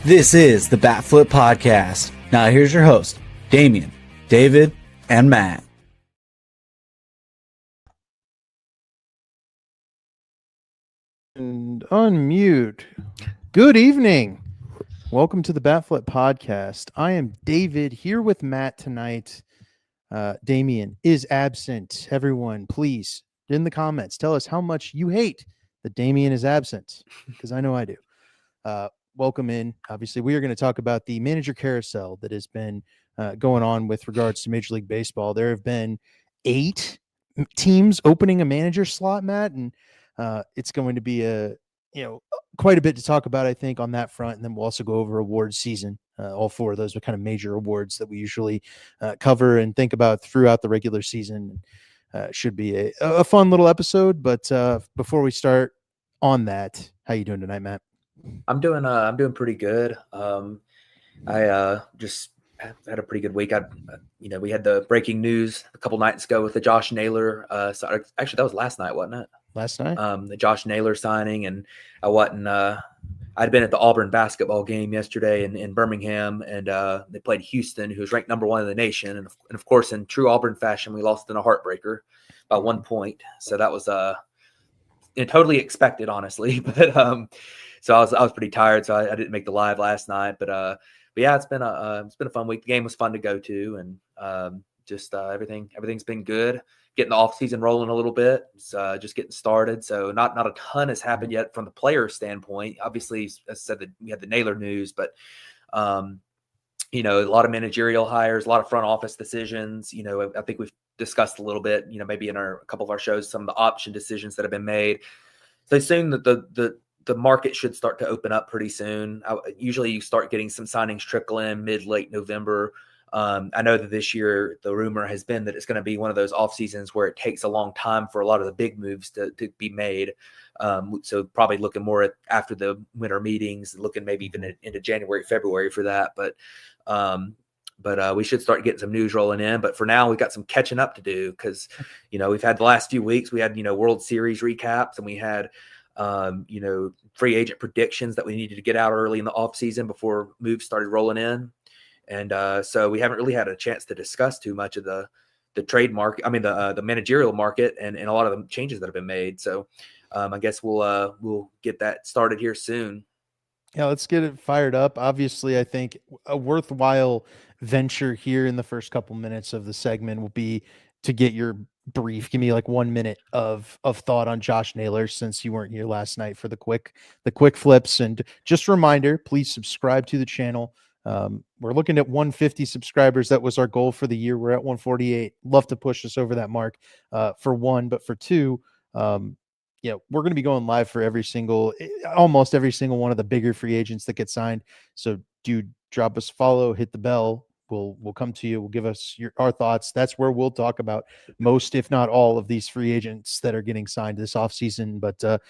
This is the Batflip Podcast. Now here's your host, Damien, David, and Matt. And unmute. Good evening. Welcome to the Batflip Podcast. I am David here with Matt tonight. Damien is absent. Everyone, please, in the comments, tell us how much you hate that Damien is absent, because I know I do. Welcome in. Obviously, we are going to talk about the manager carousel that has been going on with regards to Major League Baseball. There have been 8 teams opening a manager slot, Matt, and it's going to be quite a bit to talk about, I think, on that front. And then we'll also go over awards season. All 4 of those are kind of major awards that we usually cover and think about throughout the regular season. Should be a fun little episode. But before we start on that, how you doing tonight, Matt? I'm doing pretty good. I just had a pretty good week. We had the breaking news a couple nights ago with the Josh Naylor. Actually, that was last night, wasn't it? Last night. The Josh Naylor signing, and I'd been at the Auburn basketball game yesterday in Birmingham, and they played Houston, who's ranked number 1 in the nation, and of course, in true Auburn fashion, we lost in a heartbreaker by 1 point. So that was totally expected, honestly, but so I was pretty tired, so I didn't make the live last night. But yeah, it's been a fun week. The game was fun to go to, and everything's been good. Getting the offseason rolling a little bit. It's just getting started. So not a ton has happened yet from the player standpoint. Obviously, as I said, that we had the Naylor news, but a lot of managerial hires, a lot of front office decisions. I think we've discussed a little bit, maybe in a couple of our shows, some of the option decisions that have been made. So soon that the market should start to open up pretty soon. Usually you start getting some signings trickle in late November. I know that this year the rumor has been that it's going to be one of those off seasons where it takes a long time for a lot of the big moves to be made. So probably looking more at after the winter meetings, looking maybe even into January, February for that. But we should start getting some news rolling in. But for now, we've got some catching up to do because, we've had the last few weeks, we had, World Series recaps, and we had, free agent predictions that we needed to get out early in the off season before moves started rolling in. And so we haven't really had a chance to discuss too much of the trade market. I mean, the managerial market and a lot of the changes that have been made. So I guess we'll get that started here soon. Yeah, let's get it fired up. Obviously, I think a worthwhile venture here in the first couple minutes of the segment will be to get your brief. Give me like 1 minute of thought on Josh Naylor, since you weren't here last night for the quick flips. And just a reminder, please subscribe to the channel. We're looking at 150 subscribers. That was our goal for the year. We're at 148. Love to push us over that mark for 1, but for 2, we're going to be going live for almost every single one of the bigger free agents that get signed. So drop us a follow, hit the bell. We'll come to you. We'll give us our thoughts. That's where we'll talk about most, if not all, of these free agents that are getting signed this offseason. But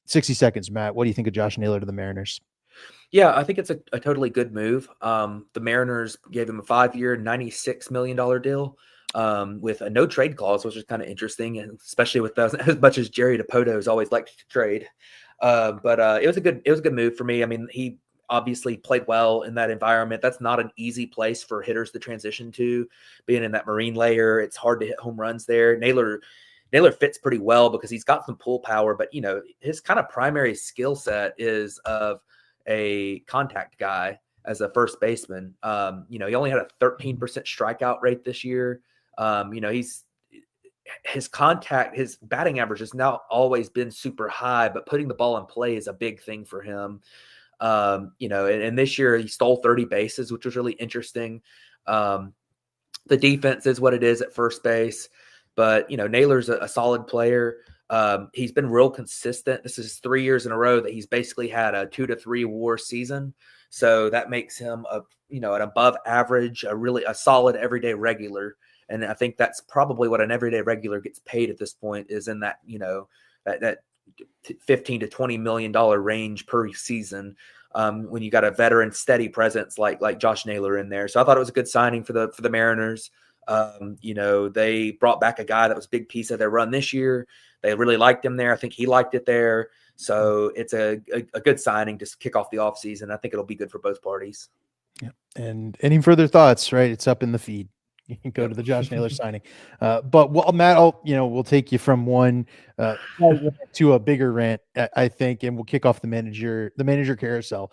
60 seconds, Matt. What do you think of Josh Naylor to the Mariners? Yeah, I think it's a totally good move. The Mariners gave him a 5-year, $96 million deal with a no trade clause, which is kind of interesting, and especially with those, as much as Jerry DiPoto has always liked to trade. But it was a good move for me. I mean, he obviously played well in that environment. That's not an easy place for hitters to transition to, being in that marine layer. It's hard to hit home runs there. Naylor fits pretty well because he's got some pull power, but his kind of primary skill set is of a contact guy as a first baseman. He only had a 13% strikeout rate this year. His batting average has not always been super high, but putting the ball in play is a big thing for him. And this year he stole 30 bases, which was really interesting. The defense is what it is at first base, but Naylor's a solid player. He's been real consistent. This is 3 years in a row that he's basically had a 2 to 3 WAR season. So that makes him an above average, a solid everyday regular. And I think that's probably what an everyday regular gets paid at this point, is in that, that $15 to $20 million range per season. When you got a veteran steady presence like Josh Naylor in there. So I thought it was a good signing for the Mariners. They brought back a guy that was a big piece of their run this year. They really liked him there. I think he liked it there. So it's a good signing to kick off the offseason. I think it'll be good for both parties. Yeah. And any further thoughts, right? It's up in the feed. You can go to the Josh Naylor signing. But Matt, we'll take you from one to a bigger rant, I think, and we'll kick off the manager carousel.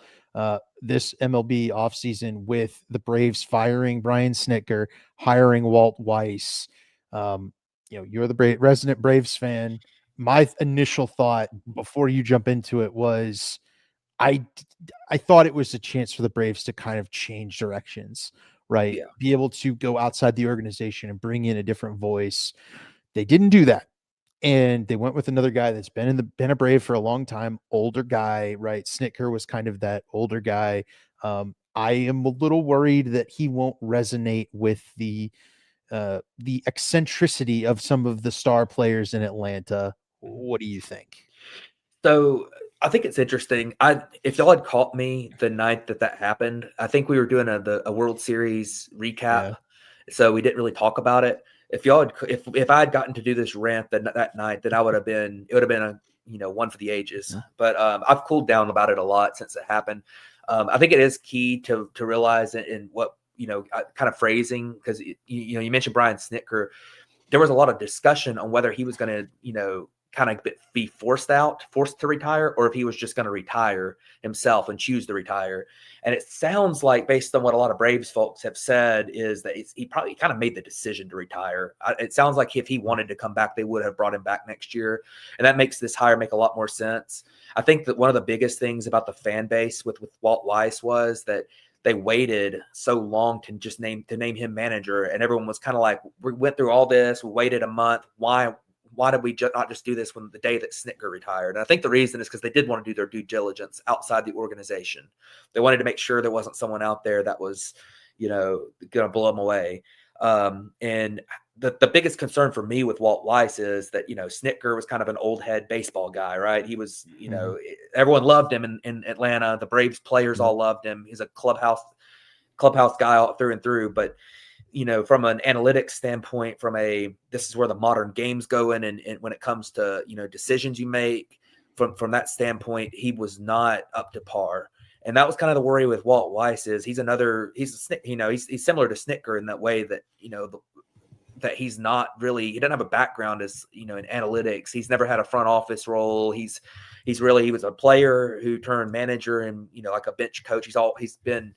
This MLB offseason with the Braves firing Brian Snitker, hiring Walt Weiss. You're the resident Braves fan. My initial thought before you jump into it was I thought it was a chance for the Braves to kind of change directions, right? Yeah. Be able to go outside the organization and bring in a different voice. They didn't do that. And they went with another guy that's been a Brave for a long time, older guy, right? Snitker was kind of that older guy. I am a little worried that he won't resonate with the eccentricity of some of the star players in Atlanta. What do you think? So I think it's interesting. If y'all had caught me the night that happened, I think we were doing a World Series recap, so we didn't really talk about it. If y'all if I had gotten to do this rant that night, then it would have been a one for the ages. Yeah. But I've cooled down about it a lot since it happened. I think it is key to realize in what kind of phrasing, because you mentioned Brian Snitker. There was a lot of discussion on whether he was going to kind of be forced to retire, or if he was just going to retire himself and choose to retire. And it sounds like, based on what a lot of Braves folks have said, is that he probably kind of made the decision to retire. It sounds like if he wanted to come back, they would have brought him back next year. And that makes this hire make a lot more sense. I think that one of the biggest things about the fan base with Walt Weiss was that they waited so long to just name him manager. And everyone was kind of like, we went through all this, we waited a month. Why did we not just do this when the day that Snitker retired? And I think the reason is because they did want to do their due diligence outside the organization. They wanted to make sure there wasn't someone out there that was, going to blow them away. And the biggest concern for me with Walt Weiss is that, Snitker was kind of an old head baseball guy, right? He was, everyone loved him in Atlanta. The Braves players all loved him. He's a clubhouse guy all through and through. But from an analytics standpoint, this is where the modern game's going. And when it comes to, decisions you make from that standpoint, he was not up to par. And that was kind of the worry with Walt Weiss is he's similar to Snitker in that way that, that he's not really, he doesn't have a background as, in analytics. He's never had a front office role. He was a player who turned manager and, like a bench coach. He's been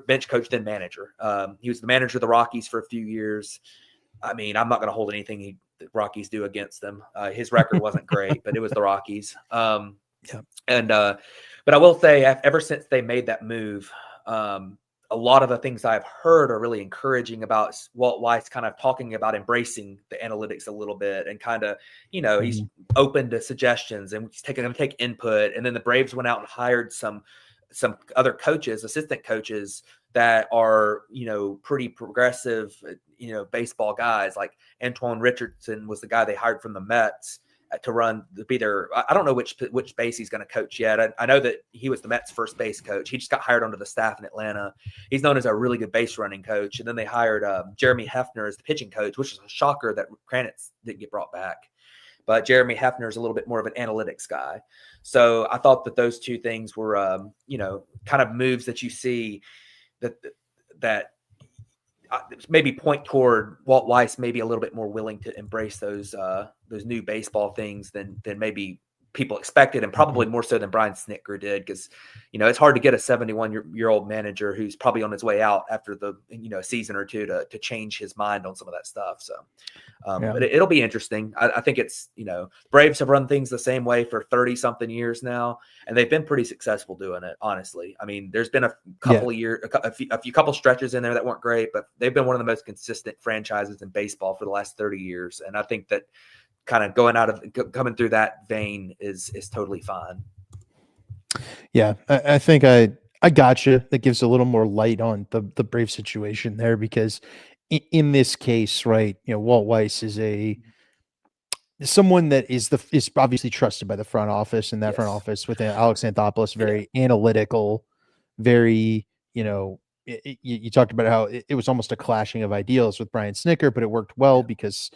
bench coach, then manager. He was the manager of the Rockies for a few years. I mean, I'm not going to hold anything the Rockies do against them. His record wasn't great, but it was the Rockies. But I will say, ever since they made that move, a lot of the things I've heard are really encouraging about Walt Weiss kind of talking about embracing the analytics a little bit and kind of, he's open to suggestions and he's going to take input. And then the Braves went out and hired some other coaches, assistant coaches that are, pretty progressive, baseball guys. Like Antoine Richardson was the guy they hired from the Mets to be their, I don't know which base he's going to coach yet. I know that he was the Mets first base coach. He just got hired onto the staff in Atlanta. He's known as a really good base running coach. And then they hired Jeremy Hefner as the pitching coach, which is a shocker that Kranitz didn't get brought back. But Jeremy Hefner is a little bit more of an analytics guy. So I thought that those two things were, kind of moves that you see that maybe point toward Walt Weiss maybe a little bit more willing to embrace those new baseball things than maybe people expected, and probably more so than Brian Snitker did, because it's hard to get a 71-year-old manager who's probably on his way out after the a season or two to change his mind on some of that stuff. So but it'll be interesting. I think it's Braves have run things the same way for 30 something years now, and they've been pretty successful doing it, honestly. I mean, there's been a couple of years, a few couple stretches in there that weren't great, but they've been one of the most consistent franchises in baseball for the last 30 years, and I think that kind of coming through that vein is totally fine. Yeah, I think I got you. That gives a little more light on the Brave situation there, because in this case, right, Walt Weiss is someone that is obviously trusted by the front office, and that front office with Alex Anthopoulos, very analytical, very you talked about how it was almost a clashing of ideals with Brian Snicker, but it worked well because,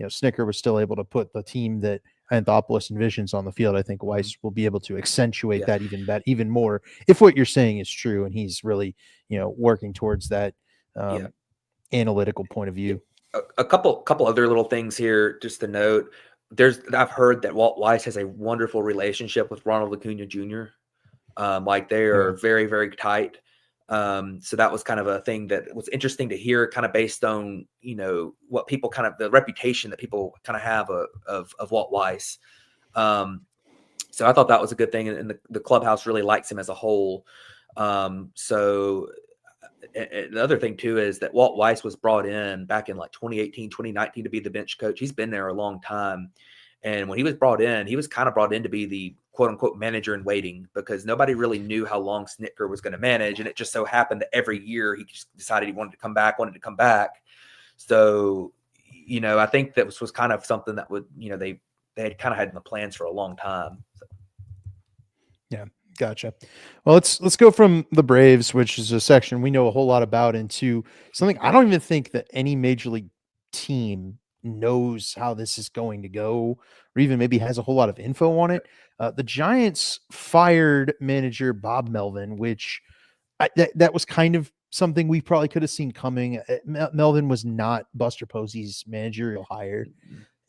Snicker was still able to put the team that Anthopoulos envisions on the field. I think Weiss will be able to accentuate that even more if what you're saying is true, and he's really, working towards that analytical point of view. A couple other little things here just to note. I've heard that Walt Weiss has a wonderful relationship with Ronald Acuna Jr. Like they are very, very tight. So that was kind of a thing that was interesting to hear, kind of based on, what people the reputation that people kind of have of Walt Weiss. So I thought that was a good thing. And the clubhouse really likes him as a whole. So and the other thing too is that Walt Weiss was brought in back in like 2018, 2019 to be the bench coach. He's been there a long time. And when he was brought in, he was kind of brought in to be the quote unquote manager in waiting, because nobody really knew how long Snicker was going to manage. And it just so happened that every year he just decided he wanted to come back. So, I think that was kind of something that would, they had kind of had in the plans for a long time. So. Yeah. Gotcha. Well, let's go from the Braves, which is a section we know a whole lot about, into something I don't even think that any major league team knows how this is going to go, or even maybe has a whole lot of info on it. The Giants fired manager Bob Melvin, which that was kind of something we probably could have seen coming. Melvin was not Buster Posey's managerial hire,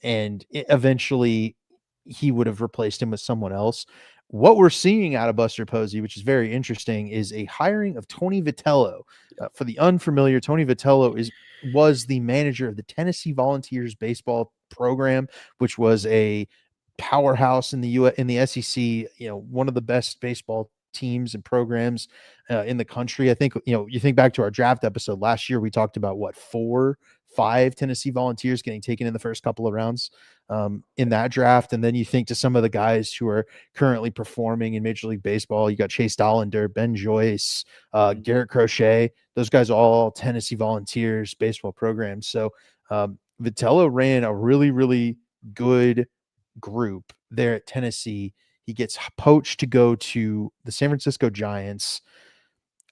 and eventually he would have replaced him with someone else. What we're seeing out of Buster Posey, which is very interesting, is a hiring of Tony Vitello. For the unfamiliar, Tony Vitello was the manager of the Tennessee Volunteers baseball program, which was a powerhouse in the SEC. One of the best baseball teams and programs in the country. I think you think back to our draft episode last year. We talked about 4-5 Tennessee Volunteers getting taken in the first couple of rounds in that draft. And then you think to some of the guys who are currently performing in Major League Baseball. You got Chase Dollander, Ben Joyce, Garrett Crochet. Those guys are all Tennessee Volunteers baseball programs. So Vitello ran a really, really good group there at Tennessee. He gets poached to go to the San Francisco Giants.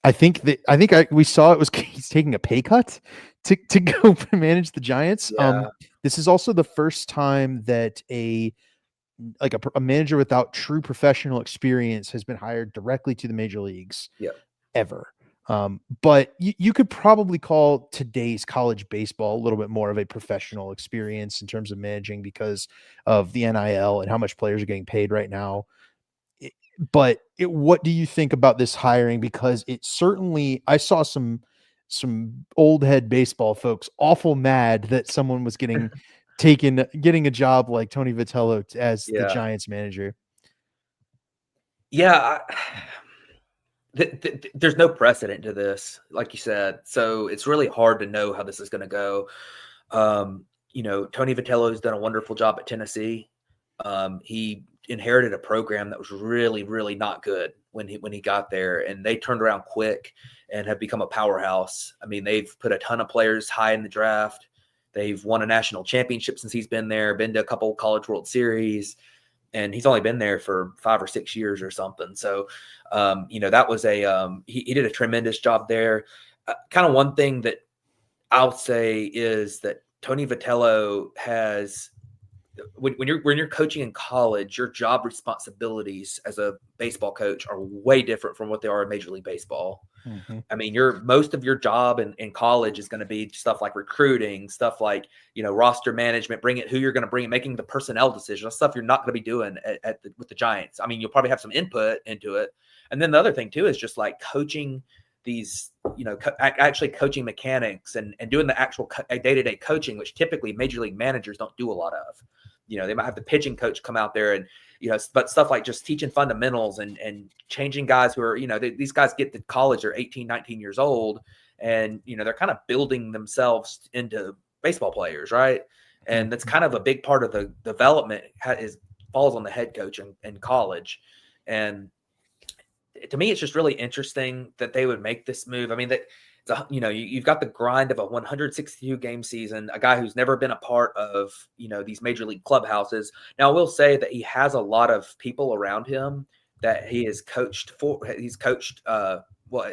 We saw he's taking a pay cut to go manage the Giants. Yeah. This is also the first time that a manager without true professional experience has been hired directly to the major leagues ever. But you could probably call today's college baseball a little bit more of a professional experience in terms of managing because of the NIL and how much players are getting paid right now. What do you think about this hiring? Because it certainly, I saw some old head baseball folks awful mad that someone was getting a job like Tony Vitello as the Giants manager. Yeah. There's no precedent to this, like you said. So it's really hard to know how this is going to go. Tony Vitello has done a wonderful job at Tennessee. He inherited a program that was really, really not good when he got there, and they turned around quick and have become a powerhouse. I mean, they've put a ton of players high in the draft. They've won a national championship since he's been there, been to a couple of College World Series, and he's only been there for 5 or 6 years or something. So, that was he did a tremendous job there. Kind of one thing that I'll say is that Tony Vitello has, when you're coaching in college, your job responsibilities as a baseball coach are way different from what they are in Major League Baseball. Mm-hmm. I mean, most of your job in college is going to be stuff like recruiting, stuff like, roster management, who you're going to bring, making the personnel decisions, stuff you're not going to be doing with the Giants. I mean, you'll probably have some input into it. And then the other thing too is just like coaching these, actually coaching mechanics and doing the actual day-to-day coaching, which typically major league managers don't do a lot of. They might have the pitching coach come out there and, but stuff like just teaching fundamentals and changing guys who are, these guys get to college, they're 18, 19 years old, and, they're kind of building themselves into baseball players, right? And that's kind of a big part of the development falls on the head coach in college. And to me, it's just really interesting that they would make this move. I mean, you've got the grind of a 162 game season, a guy who's never been a part of, these major league clubhouses. Now, I will say that he has a lot of people around him that he has coached for. He's coached well,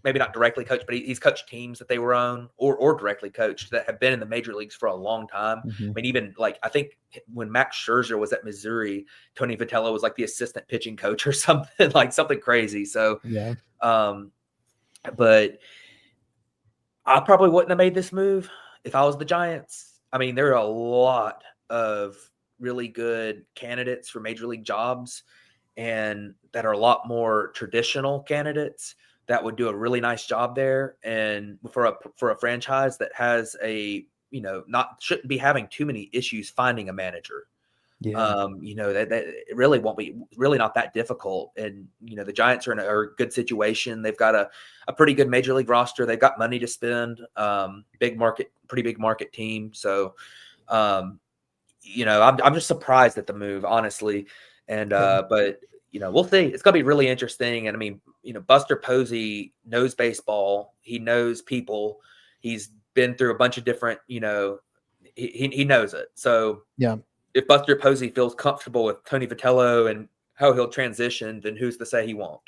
maybe not directly coached, but he's coached teams that they were on or directly coached that have been in the major leagues for a long time. I mean, even like I think when Max Scherzer was at Missouri, Tony Vitello was like the assistant pitching coach or something, like something crazy. So, yeah. But I probably wouldn't have made this move if I was the Giants. I mean, there are a lot of really good candidates for major league jobs and that are a lot more traditional candidates that would do a really nice job there. And for a franchise that has shouldn't be having too many issues finding a manager. Yeah. That it really won't be really not that difficult. And, the Giants are in a good situation. They've got a pretty good major league roster. They've got money to spend, pretty big market team. So, I'm just surprised at the move, honestly. And, but, we'll see. It's going to be really interesting. And I mean, Buster Posey knows baseball. He knows people. He's been through a bunch of different, he knows it. So, yeah. If Buster Posey feels comfortable with Tony Vitello and how he'll transition, then who's to say he won't?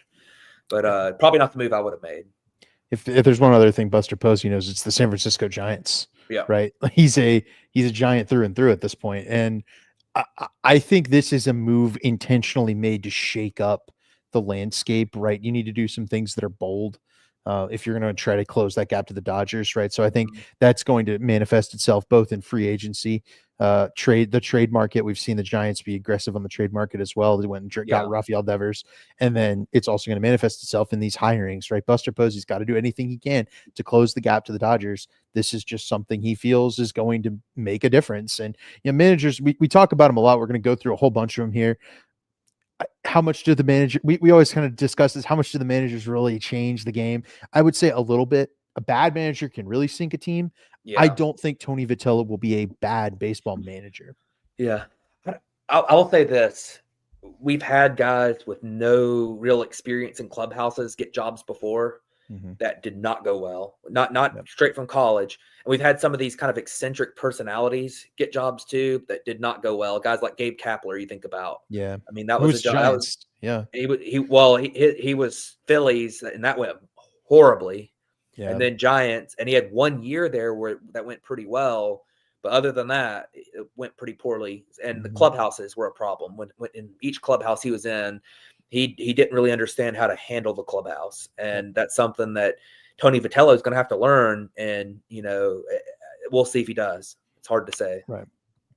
But probably not the move I would have made. If there's one other thing Buster Posey knows, it's the San Francisco Giants. Yeah. Right. He's a Giant through and through at this point. And I think this is a move intentionally made to shake up the landscape, right? You need to do some things that are bold if you're going to try to close that gap to the Dodgers, right? So I think that's going to manifest itself both in free agency, the trade market. We've seen the Giants be aggressive on the trade market as well. They went and got Rafael Devers, and then it's also going to manifest itself in these hirings, right? Buster Posey's got to do anything he can to close the gap to the Dodgers. This is just something he feels is going to make a difference. And managers, we talk about them a lot. We're going to go through a whole bunch of them here. How much do the manager? We always kind of discuss this. How much do the managers really change the game? I would say a little bit. A bad manager can really sink a team. Yeah. I don't think Tony Vitello will be a bad baseball manager. Yeah. I'll say this. We've had guys with no real experience in clubhouses get jobs before that did not go well, not straight from college. And we've had some of these kind of eccentric personalities get jobs too that did not go well. Guys like Gabe Kapler, you think about. Yeah. I mean, that was a job. He was Phillies, and that went horribly. Yeah. And then Giants, and he had 1 year there where that went pretty well. But other than that, it went pretty poorly. And the clubhouses were a problem. When in each clubhouse he was in, he didn't really understand how to handle the clubhouse. And that's something that Tony Vitello is going to have to learn. And, we'll see if he does. It's hard to say. Right.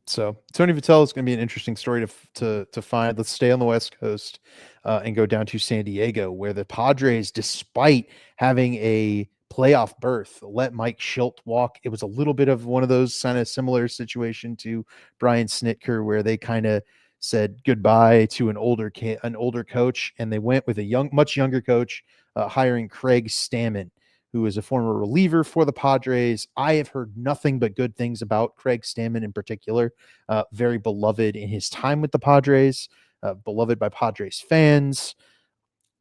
So Tony Vitello is going to be an interesting story to find. Let's stay on the West Coast and go down to San Diego, where the Padres, despite having a playoff berth, let Mike Schilt walk. It was a little bit of one of those kind of similar situation to Brian Snitker, where they kind of said goodbye to an older coach, and they went with a much younger coach, hiring Craig Stammen, who is a former reliever for the Padres. I have heard nothing but good things about Craig Stammen in particular. Very beloved in his time with the Padres, beloved by Padres fans.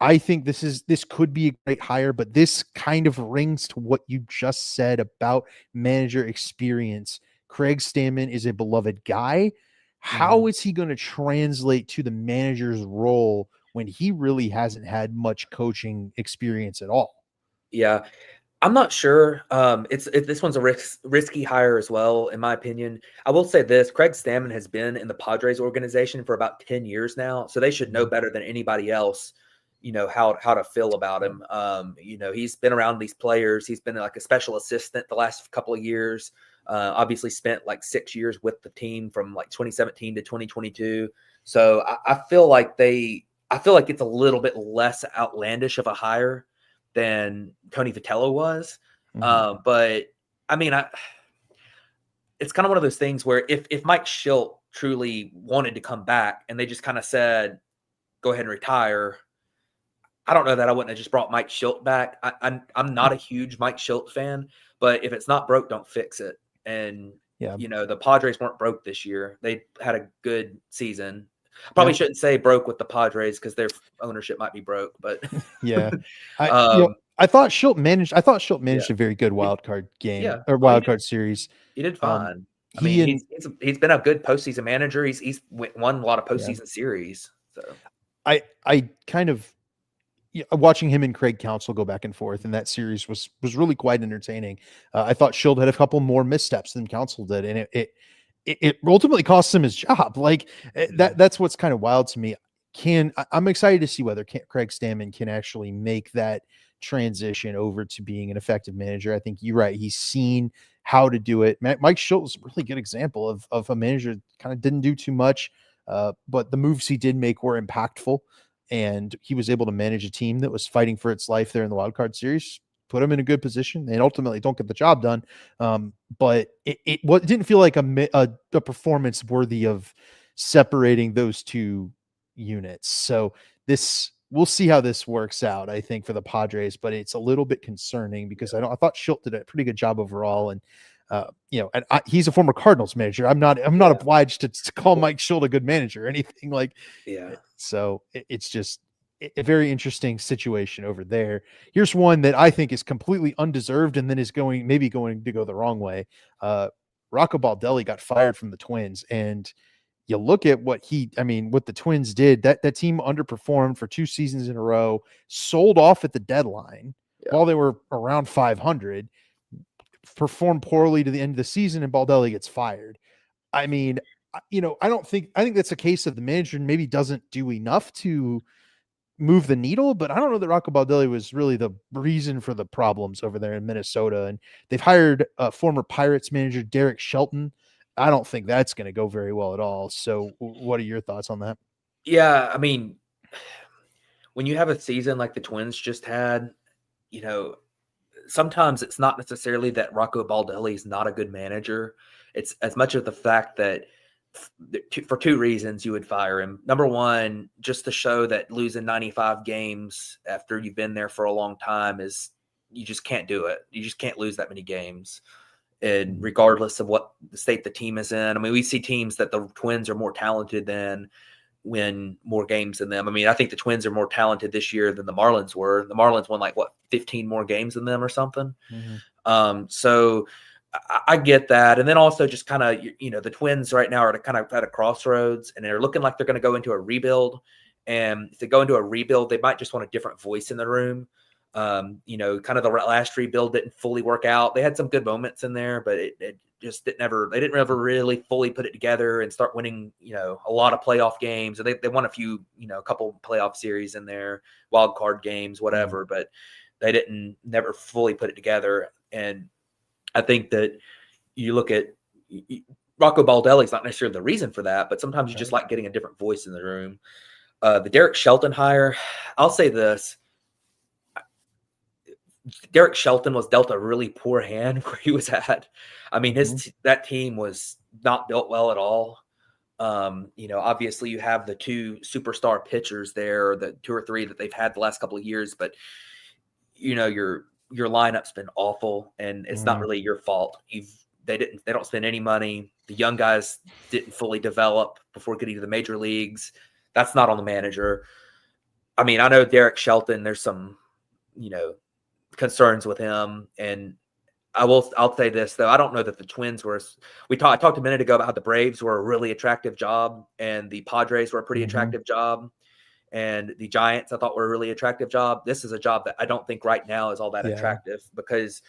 I think this could be a great hire, but this kind of rings to what you just said about manager experience. Craig Stammen is a beloved guy. How is he going to translate to the manager's role when he really hasn't had much coaching experience at all? Yeah, I'm not sure. This one's a risky hire as well, in my opinion. I will say this: Craig Stammen has been in the Padres organization for about 10 years now, so they should know better than anybody else, how to feel about him. He's been around these players. He's been like a special assistant the last couple of years. Obviously spent like 6 years with the team from like 2017 to 2022. So I feel like it's a little bit less outlandish of a hire than Tony Vitello was. But I mean, it's kind of one of those things where if Mike Schilt truly wanted to come back and they just kind of said, go ahead and retire, I don't know that I wouldn't have just brought Mike Schilt back. I'm not a huge Mike Schilt fan, but if it's not broke, don't fix it. And, the Padres weren't broke this year. They had a good season. Probably shouldn't say broke with the Padres because their ownership might be broke, but yeah. I thought Schilt managed a very good wild card game or wild card series. He did fine. He's been a good postseason manager. He's won a lot of postseason series. So I kind of, watching him and Craig Counsell go back and forth in that series was really quite entertaining. I thought Schild had a couple more missteps than Counsell did, and it ultimately cost him his job. Like that's what's kind of wild to me. I'm excited to see whether Craig Stammen can actually make that transition over to being an effective manager. I think you're right. He's seen how to do it. Mike Schild was a really good example of a manager that kind of didn't do too much, but the moves he did make were impactful, and he was able to manage a team that was fighting for its life there in the wild card series, put him in a good position, and ultimately don't get the job done. But it didn't feel like a performance worthy of separating those two units. So we'll see how this works out, I think, for the Padres, but it's a little bit concerning because I thought Schild did a pretty good job overall. And, he's a former Cardinals manager. I'm not obliged to call Mike Schild a good manager or anything like. Yeah. So it's just a very interesting situation over there. Here's one that I think is completely undeserved and then is going to go the wrong way. Rocco Baldelli got fired from the Twins, and you look at what the Twins did, that team underperformed for 2 seasons in a row, sold off at the deadline while they were around 500, performed poorly to the end of the season, and Baldelli gets fired. I mean, I think that's a case of the manager maybe doesn't do enough to move the needle, but I don't know that Rocco Baldelli was really the reason for the problems over there in Minnesota. And they've hired a former Pirates manager, Derek Shelton. I don't think that's going to go very well at all. So what are your thoughts on that? Yeah, I mean, when you have a season like the Twins just had, sometimes it's not necessarily that Rocco Baldelli is not a good manager. It's as much of the fact that for 2 reasons you would fire him. Number one, just to show that losing 95 games after you've been there for a long time you just can't do it. You just can't lose that many games. And regardless of what the state the team is in. I mean, we see teams that the Twins are more talented than win more games than them. I mean, I think the Twins are more talented this year than the Marlins were. The Marlins won 15 more games than them or something. Mm-hmm. So I get that. And then also just kind of, the Twins right now are kind of at a crossroads, and they're looking like they're going to go into a rebuild. And if they go into a rebuild, they might just want a different voice in the room. Kind of the last rebuild didn't fully work out. They had some good moments in there, but it just they didn't ever really fully put it together and start winning, a lot of playoff games. And they won a few, a couple playoff series in there, wild card games, whatever, but they never fully put it together. And I think that you look at Rocco Baldelli is not necessarily the reason for that, but sometimes you just like getting a different voice in the room. The Derek Shelton hire, I'll say this. Derek Shelton was dealt a really poor hand where he was at. I mean, that team was not built well at all. Obviously you have the 2 superstar pitchers there, or the 2 or 3 that they've had the last couple of years, but your lineup's been awful, and it's not really your fault. They don't spend any money. The young guys didn't fully develop before getting to the major leagues. That's not on the manager. I mean, I know Derek Shelton, there's some, concerns with him, and I'll say this though. I don't know that the Twins were. I talked a minute ago about how the Braves were a really attractive job, and the Padres were a pretty attractive job, and the Giants I thought were a really attractive job. This is a job that I don't think right now is all that attractive, because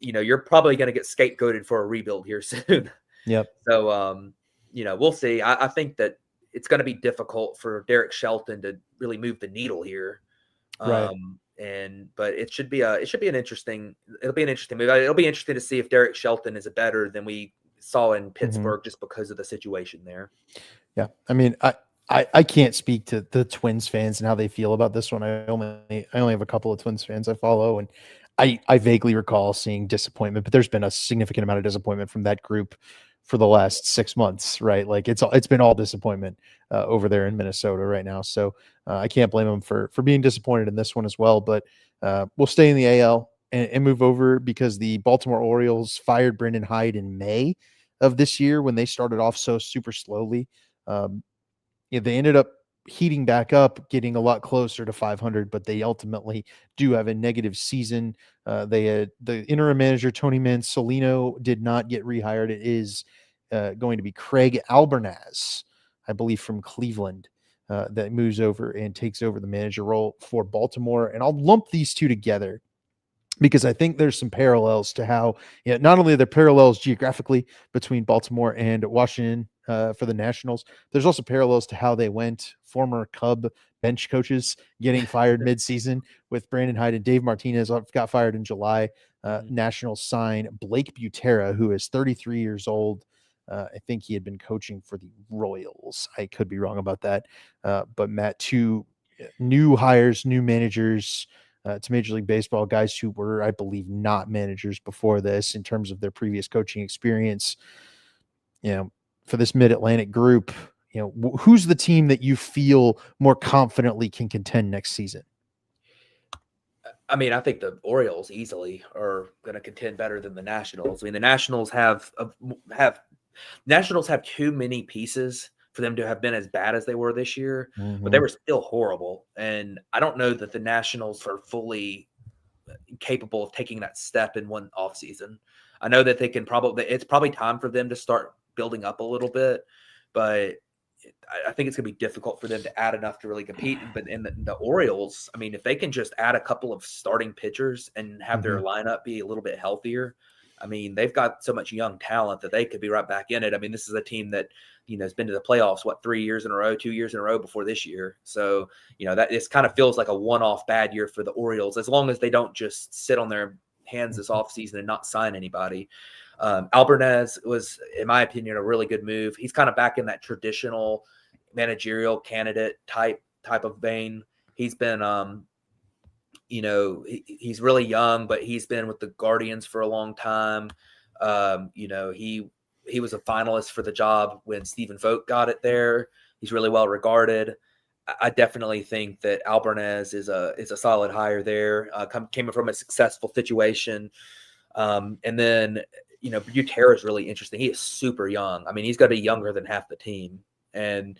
you're probably going to get scapegoated for a rebuild here soon. Yep. So we'll see. I think that it's going to be difficult for Derek Shelton to really move the needle here. Right. But it should be an interesting move. It'll be interesting to see if Derek Shelton is better than we saw in Pittsburgh, just because of the situation there. Yeah. I mean, I can't speak to the Twins fans and how they feel about this one. I only have a couple of Twins fans I follow, and I vaguely recall seeing disappointment, but there's been a significant amount of disappointment from that group for the last 6 months, right? Like it's been all disappointment over there in Minnesota right now. So I can't blame them for being disappointed in this one as well. But we'll stay in the AL and move over, because the Baltimore Orioles fired Brendan Hyde in May of this year when they started off so super slowly. They ended up heating back up, getting a lot closer to 500, but they ultimately do have a negative season. They had the interim manager, Tony Mansolino, did not get rehired. It is going to be Craig Albernaz, I believe, from Cleveland, that moves over and takes over the manager role for Baltimore. And I'll lump these two together because I think there's some parallels to how, not only are there parallels geographically between Baltimore and Washington for the Nationals, there's also parallels to how they went. Former Cub bench coaches getting fired midseason with Brandon Hyde and Dave Martinez got fired in July. Nationals sign Blake Butera, who is 33 years old. I think he had been coaching for the Royals. I could be wrong about that. But Matt, two new hires, new managers to Major League Baseball, guys who were, I believe, not managers before this in terms of their previous coaching experience. For this Mid-Atlantic group, who's the team that you feel more confidently can contend next season? I mean, I think the Orioles easily are going to contend better than the Nationals. I mean, the Nationals have too many pieces for them to have been as bad as they were this year, but they were still horrible. And I don't know that the Nationals are fully capable of taking that step in one offseason. I know that they can it's probably time for them to start building up a little bit, but I think it's going to be difficult for them to add enough to really compete. But in the Orioles, I mean, if they can just add a couple of starting pitchers and have their lineup be a little bit healthier, I mean, they've got so much young talent that they could be right back in it. I mean, this is a team that, has been to the playoffs, 2 years in a row before this year. So, that this kind of feels like a one-off bad year for the Orioles, as long as they don't just sit on their hands this offseason and not sign anybody. Albarnez was, in my opinion, a really good move. He's kind of back in that traditional managerial candidate type of vein. He's been, he's really young, but he's been with the Guardians for a long time. He was a finalist for the job when Stephen Vogt got it there. He's really well regarded. I definitely think that Albarnez is a solid hire there. Came from a successful situation. And then, Butera is really interesting. He is super young. I mean, he's got to be younger than half the team. And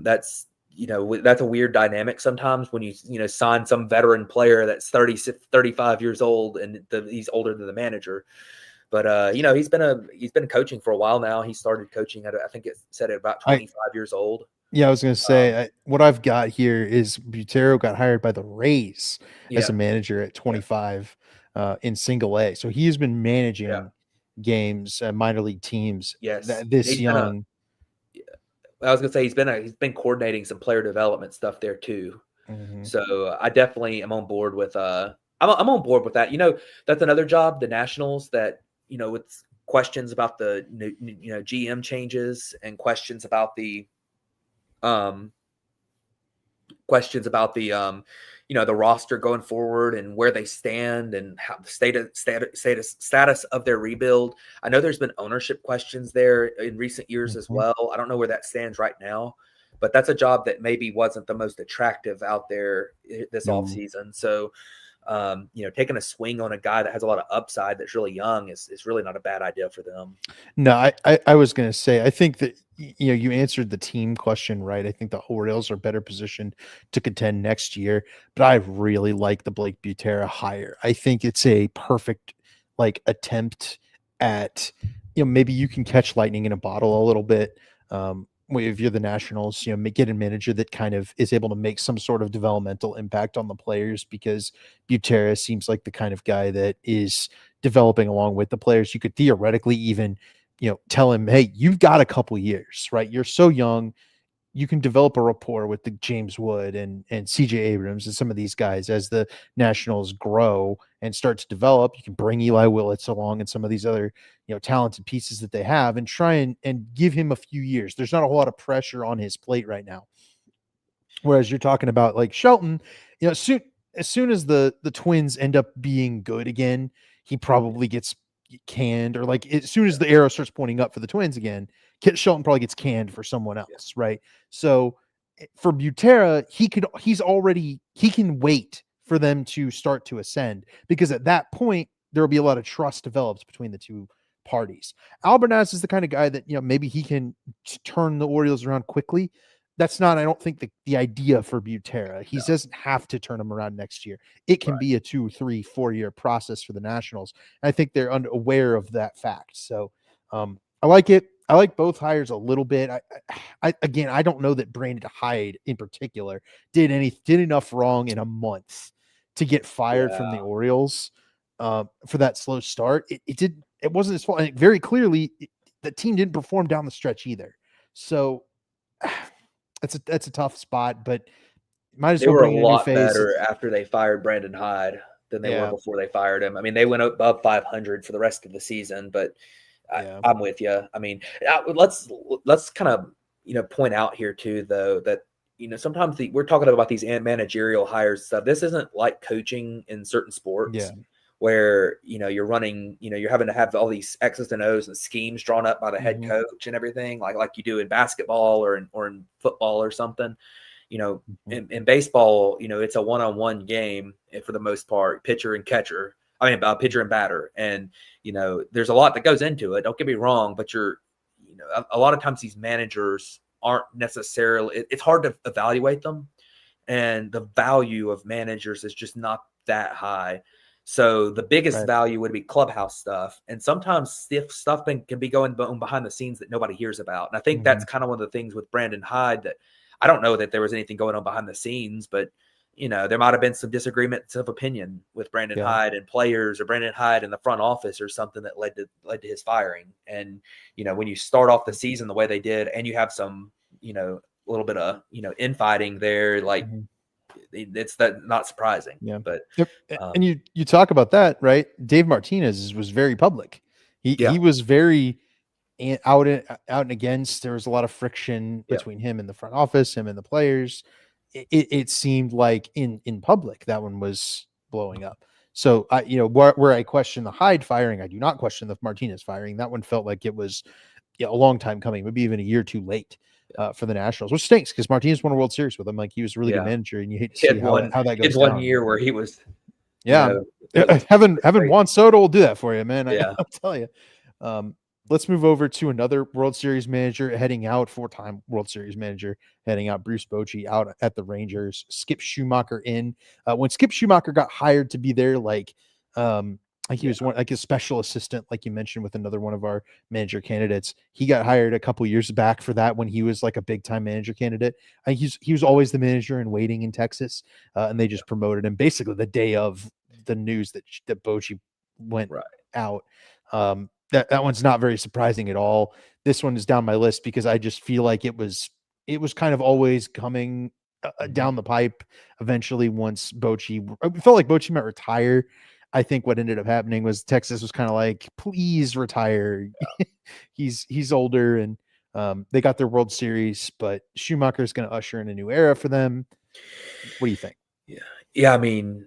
that's a weird dynamic sometimes when you sign some veteran player that's 35 years old and he's older than the manager. But he's been coaching for a while now. He started coaching at about 25 years old. Yeah, I was going to say what I've got here is Butero got hired by the Rays as a manager at 25 in Single A. So he has been managing games at minor league teams. This young. I was going to say he's been coordinating some player development stuff there too. So I definitely am on board with I'm on board with that. That's another job, the Nationals, that with questions about the GM changes and questions about the the roster going forward and where they stand and how the status of their rebuild. I know there's been ownership questions there in recent years as well. I don't know where that stands right now, but that's a job that maybe wasn't the most attractive out there this offseason. So, taking a swing on a guy that has a lot of upside that's really young is really not a bad idea for them. No, I was going to say, I think that, you answered the team question right. I think the Orioles are better positioned to contend next year, but I really like the Blake Butera hire. I think it's a perfect attempt at, maybe you can catch lightning in a bottle a little bit. If you're the Nationals, get a manager that kind of is able to make some sort of developmental impact on the players, because Butera seems like the kind of guy that is developing along with the players. You could theoretically even, tell him, hey, you've got a couple years, right? You're so young. You can develop a rapport with the James Wood and CJ Abrams and some of these guys as the Nationals grow and start to develop. You can bring Eli Willits along and some of these other, talented pieces that they have, and try and give him a few years. There's not a whole lot of pressure on his plate right now. Whereas you're talking about like Shelton, as soon as the Twins end up being good again, he probably gets canned, or as soon as the arrow starts pointing up for the Twins again, Kit Shelton probably gets canned for someone else, right? So for Butera, he can wait for them to start to ascend, because at that point there will be a lot of trust developed between the two parties. Albarnaz is the kind of guy that maybe he can turn the Orioles around quickly. That's not, I don't think, the idea for Butera. He doesn't have to turn them around next year. It can be a 2, 3, 4 year process for the Nationals. I think they're unaware of that fact. So I like it. I like both hires a little bit. I don't know that Brandon Hyde in particular did enough wrong in a month to get fired from the Orioles for that slow start. It wasn't his fault. And very clearly, the team didn't perform down the stretch either. So that's a tough spot, but might as They well were a bring in a new lot face. better after they fired Brandon Hyde than they were before they fired him. I mean, they went above 500 for the rest of the season, but I'm with you. I mean, let's kind of, point out here too, though, that, sometimes we're talking about these managerial hires stuff. This isn't like coaching in certain sports where, you're running, you're having to have all these X's and O's and schemes drawn up by the head coach and everything like you do in basketball or in football or something. In baseball, it's a one-on-one game for the most part, pitcher and catcher. I mean, pitcher and batter. And, there's a lot that goes into it. Don't get me wrong, but a lot of times these managers aren't necessarily, it's hard to evaluate them. And the value of managers is just not that high. So the biggest value would be clubhouse stuff. And sometimes stuff can be going behind the scenes that nobody hears about. And I think that's kind of one of the things with Brandon Hyde that I don't know that there was anything going on behind the scenes, but there might have been some disagreements of opinion with Brandon Hyde and players, or Brandon Hyde in the front office, or something that led to his firing. And when you start off the season the way they did, and you have some a little bit of infighting there, like it's not surprising. But and you talk about that, right? Dave Martinez was very public. He was very out and against. There was a lot of friction between him and the front office, him and the players. It seemed like in public that one was blowing up. So where I question the Hyde firing, I do not question the Martinez firing. That one felt like it was a long time coming, maybe even a year too late for the Nationals, which stinks because Martinez won a World Series with him. Like, he was a really good manager, and you hate to see how that goes down. 1 year where he was, having Juan Soto will do that for you, man. I'll tell you. Let's move over to another World Series manager heading out, 4-time World Series manager heading out, Bruce Bochy out at the Rangers, Skip Schumacher in. When Skip Schumacher got hired to be there, he was like a special assistant, like you mentioned, with another one of our manager candidates. He got hired a couple years back for that when he was like a big time manager candidate. I think he was always the manager in waiting in Texas, and they just promoted him basically the day of the news that Bochy went out. That one's not very surprising at all. This one is down my list because I just feel like it was kind of always coming down the pipe. Eventually, once Bochy, it felt like Bochy might retire. I think what ended up happening was Texas was kind of like, please retire. He's older, and they got their World Series, but Schumacher is going to usher in a new era for them. What do you think? Yeah. I mean,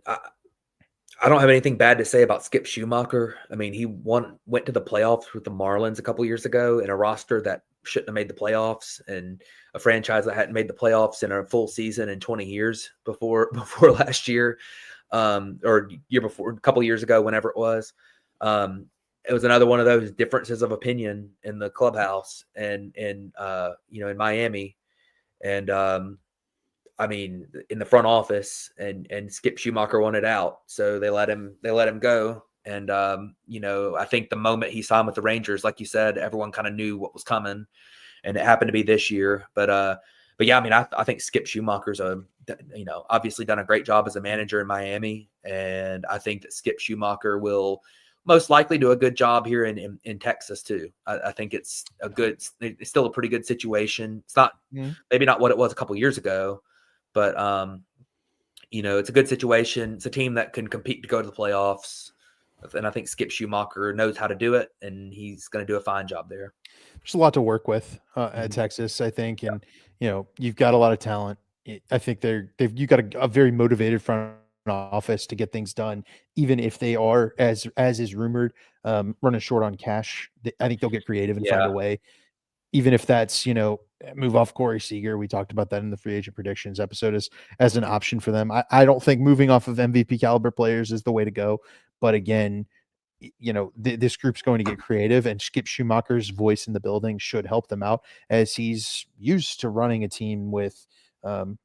I don't have anything bad to say about Skip Schumacher. I mean, he went to the playoffs with the Marlins a couple years ago in a roster that shouldn't have made the playoffs, and a franchise that hadn't made the playoffs in a full season in 20 years before last year, or year before, a couple years ago, whenever it was. It was another one of those differences of opinion in the clubhouse and in Miami. And, I mean, in the front office, and Skip Schumacher wanted out, so they let him go. And I think the moment he signed with the Rangers, like you said, everyone kind of knew what was coming, and it happened to be this year. But yeah, I mean, I think Skip Schumacher's obviously done a great job as a manager in Miami, and I think that Skip Schumacher will most likely do a good job here in Texas too. I think it's still a pretty good situation. It's not maybe not what it was a couple years ago, but it's a good situation. It's a team that can compete to go to the playoffs, and I think Skip Schumacher knows how to do it, and he's going to do a fine job there. There's a lot to work with at Texas, I think, and you've got a lot of talent. I think you got a very motivated front office to get things done, even if they are, as is rumored, running short on cash. I think they'll get creative and find a way, even if that's move off Corey Seager. We talked about that in the free agent predictions episode as an option for them. I don't think moving off of MVP caliber players is the way to go, but again, this group's going to get creative, and Skip Schumacher's voice in the building should help them out, as he's used to running a team with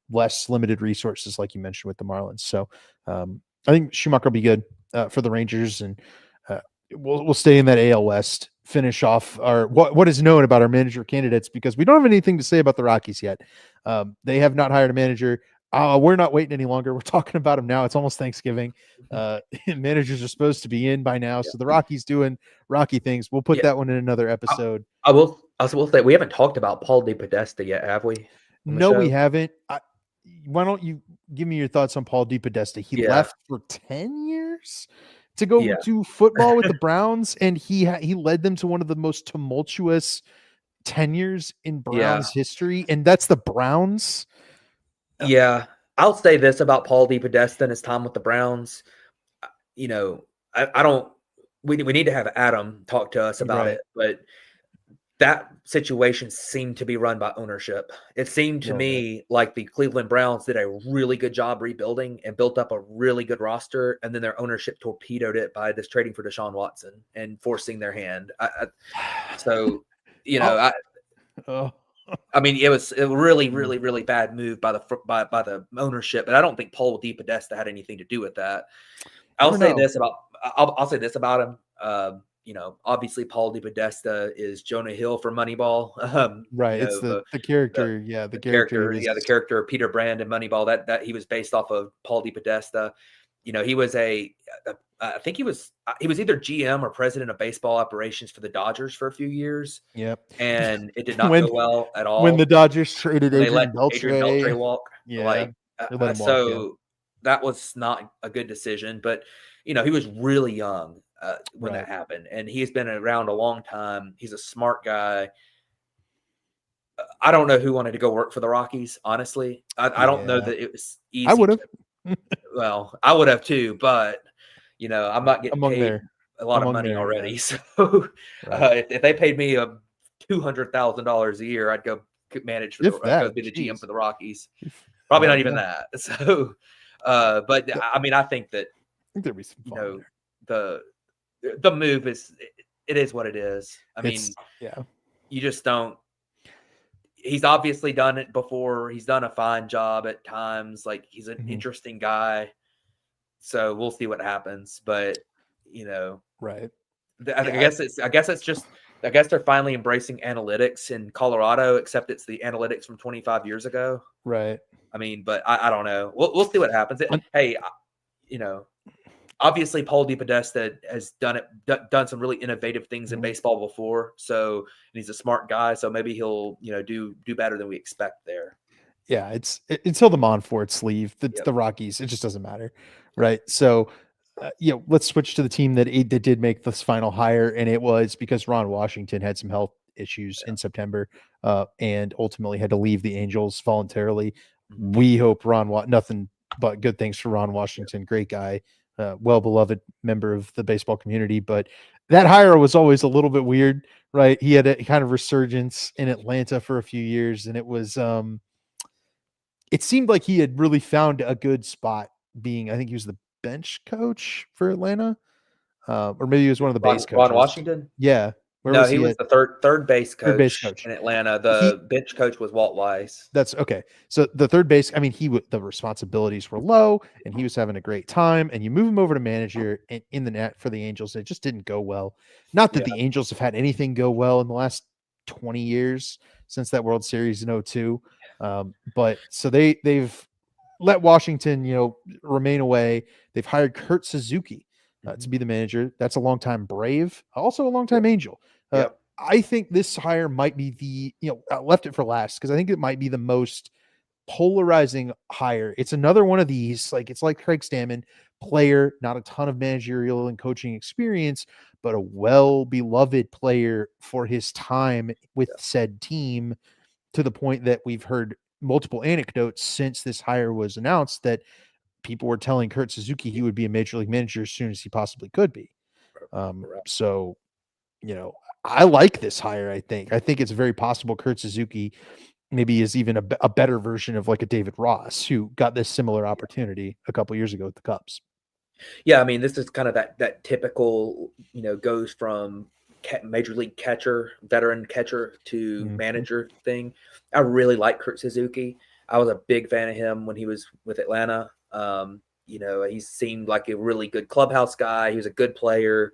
less limited resources, like you mentioned with the Marlins. So I think Schumacher will be good for the Rangers, and we'll stay in that AL West. Finish off our what is known about our manager candidates, because we don't have anything to say about the Rockies yet. They have not hired a manager. We're not waiting any longer. We're talking about them now. It's almost Thanksgiving. Managers are supposed to be in by now, so the Rockies doing Rocky things. We'll put that one in another episode. I will say we haven't talked about Paul DePodesta yet, have we? No, we haven't. Why don't you give me your thoughts on Paul DePodesta? He left for 10 years to go do football with the Browns, and he led them to one of the most tumultuous tenures in Browns history, and that's the Browns. Yeah, I'll say this about Paul DePodesta and his time with the Browns. You know, I don't. We need to have Adam talk to us about it, but that situation seemed to be run by ownership. It seemed to me like the Cleveland Browns did a really good job rebuilding and built up a really good roster, and then their ownership torpedoed it by just trading for Deshaun Watson and forcing their hand. So, you know, I mean, it was a really, really, really bad move by the ownership, but I don't think Paul DePodesta had anything to do with that. I'll say this about him. You know, obviously Paul DePodesta is Jonah Hill for Moneyball. Right. It's the character. The character of Peter Brand in Moneyball. That he was based off of Paul DePodesta. You know, he was I think he was either GM or president of baseball operations for the Dodgers for a few years. Yep. And it did not go well at all. When the Dodgers traded Adrian Beltre walk. Yeah. That was not a good decision, but you know, he was really young when that happened, and he's been around a long time. He's a smart guy. I don't know who wanted to go work for the Rockies, honestly. I don't know that it was easy. I would have. Well, I would have too, but you know, I'm not getting paid a lot of money already. So if they paid me $200,000 a year, I'd go manage I'd go be the GM for the Rockies. Probably not even that. So, but I mean, I think there'd be some fun the move is what it is. I mean, you just don't. He's obviously done it before. He's done a fine job at times. Like, he's an interesting guy. So we'll see what happens. But you know, I guess they're finally embracing analytics in Colorado, except it's the analytics from 25 years ago. Right. I mean, but I don't know. We'll see what happens. Hey, you know, obviously Paul DePodesta has done some really innovative things in baseball before. So, and he's a smart guy. So maybe he'll, you know, do better than we expect there. Yeah, it's until the Monfort sleeve. The Rockies, it just doesn't matter, right? So, let's switch to the team that did make this final hire, and it was because Ron Washington had some health issues in September, and ultimately had to leave the Angels voluntarily. We hope nothing but good things for Ron Washington. Great guy, well-beloved member of the baseball community, but that hire was always a little bit weird, right? He had a kind of resurgence in Atlanta for a few years, and it was, it seemed like he had really found a good spot being, I think he was the bench coach for Atlanta, or maybe he was one of the base coaches. Ron Washington? Yeah. He was the third base coach in Atlanta. The bench coach was Walt Weiss. That's okay. So the third base, I mean, the responsibilities were low, and he was having a great time. And you move him over to manager in the net for the Angels. It just didn't go well. Not that the Angels have had anything go well in the last 20 years since that World Series in 2002. But so they've let Washington, remain away. They've hired Kurt Suzuki to be the manager. That's a longtime Brave, also a longtime Angel. I think this hire might be I left it for last because I think it might be the most polarizing hire. It's another one of these, it's like Craig Stammen, player, not a ton of managerial and coaching experience, but a well-beloved player for his time with said team, to the point that we've heard multiple anecdotes since this hire was announced that people were telling Kurt Suzuki he would be a major league manager as soon as he possibly could be. So, I like this hire. I think it's very possible Kurt Suzuki maybe is even a better version of like a David Ross, who got this similar opportunity a couple years ago with the Cubs. Yeah. I mean, this is kind of that typical, goes from major league catcher, veteran catcher to manager thing. I really like Kurt Suzuki. I was a big fan of him when he was with Atlanta. He seemed like a really good clubhouse guy. He was a good player.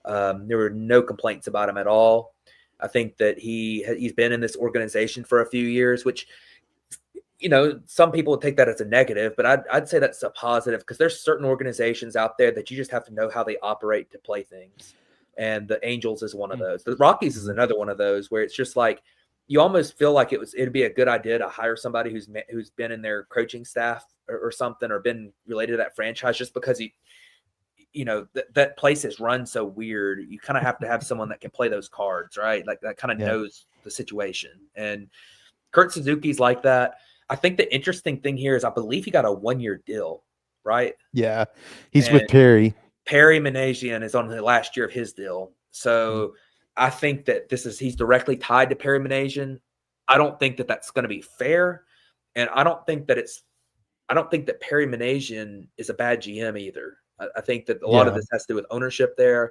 There were no complaints about him at all. I think that he's been in this organization for a few years, which, some people would take that as a negative, but I'd say that's a positive, because there's certain organizations out there that you just have to know how they operate to play things. And the Angels is one of those. The Rockies is another one of those, where it's just like, you almost feel like it'd be a good idea to hire somebody who's been in their coaching staff or something, or been related to that franchise, just because that place is run so weird. You kind of have to have someone that can play those cards, right? Like that kind of knows the situation. And Kurt Suzuki's like that. I think the interesting thing here is I believe he got a 1-year deal, right? Yeah. He's with Perry. Perry Manasian is on the last year of his deal. So I think that he's directly tied to Perry Manasian. I don't think that that's going to be fair. And I don't think that Perry Manasian is a bad GM either. I think that a lot of this has to do with ownership there.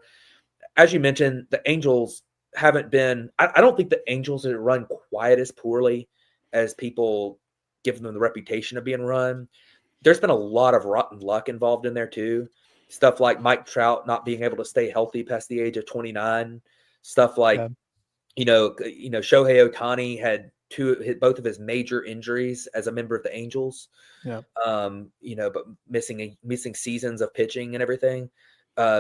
As you mentioned, the Angels haven't been – I don't think the Angels are run quite as poorly as people give them the reputation of being run. There's been a lot of rotten luck involved in there too. Stuff like Mike Trout not being able to stay healthy past the age of 29. Stuff like, Shohei Ohtani had both of his major injuries as a member of the Angels. Yeah. But missing seasons of pitching and everything.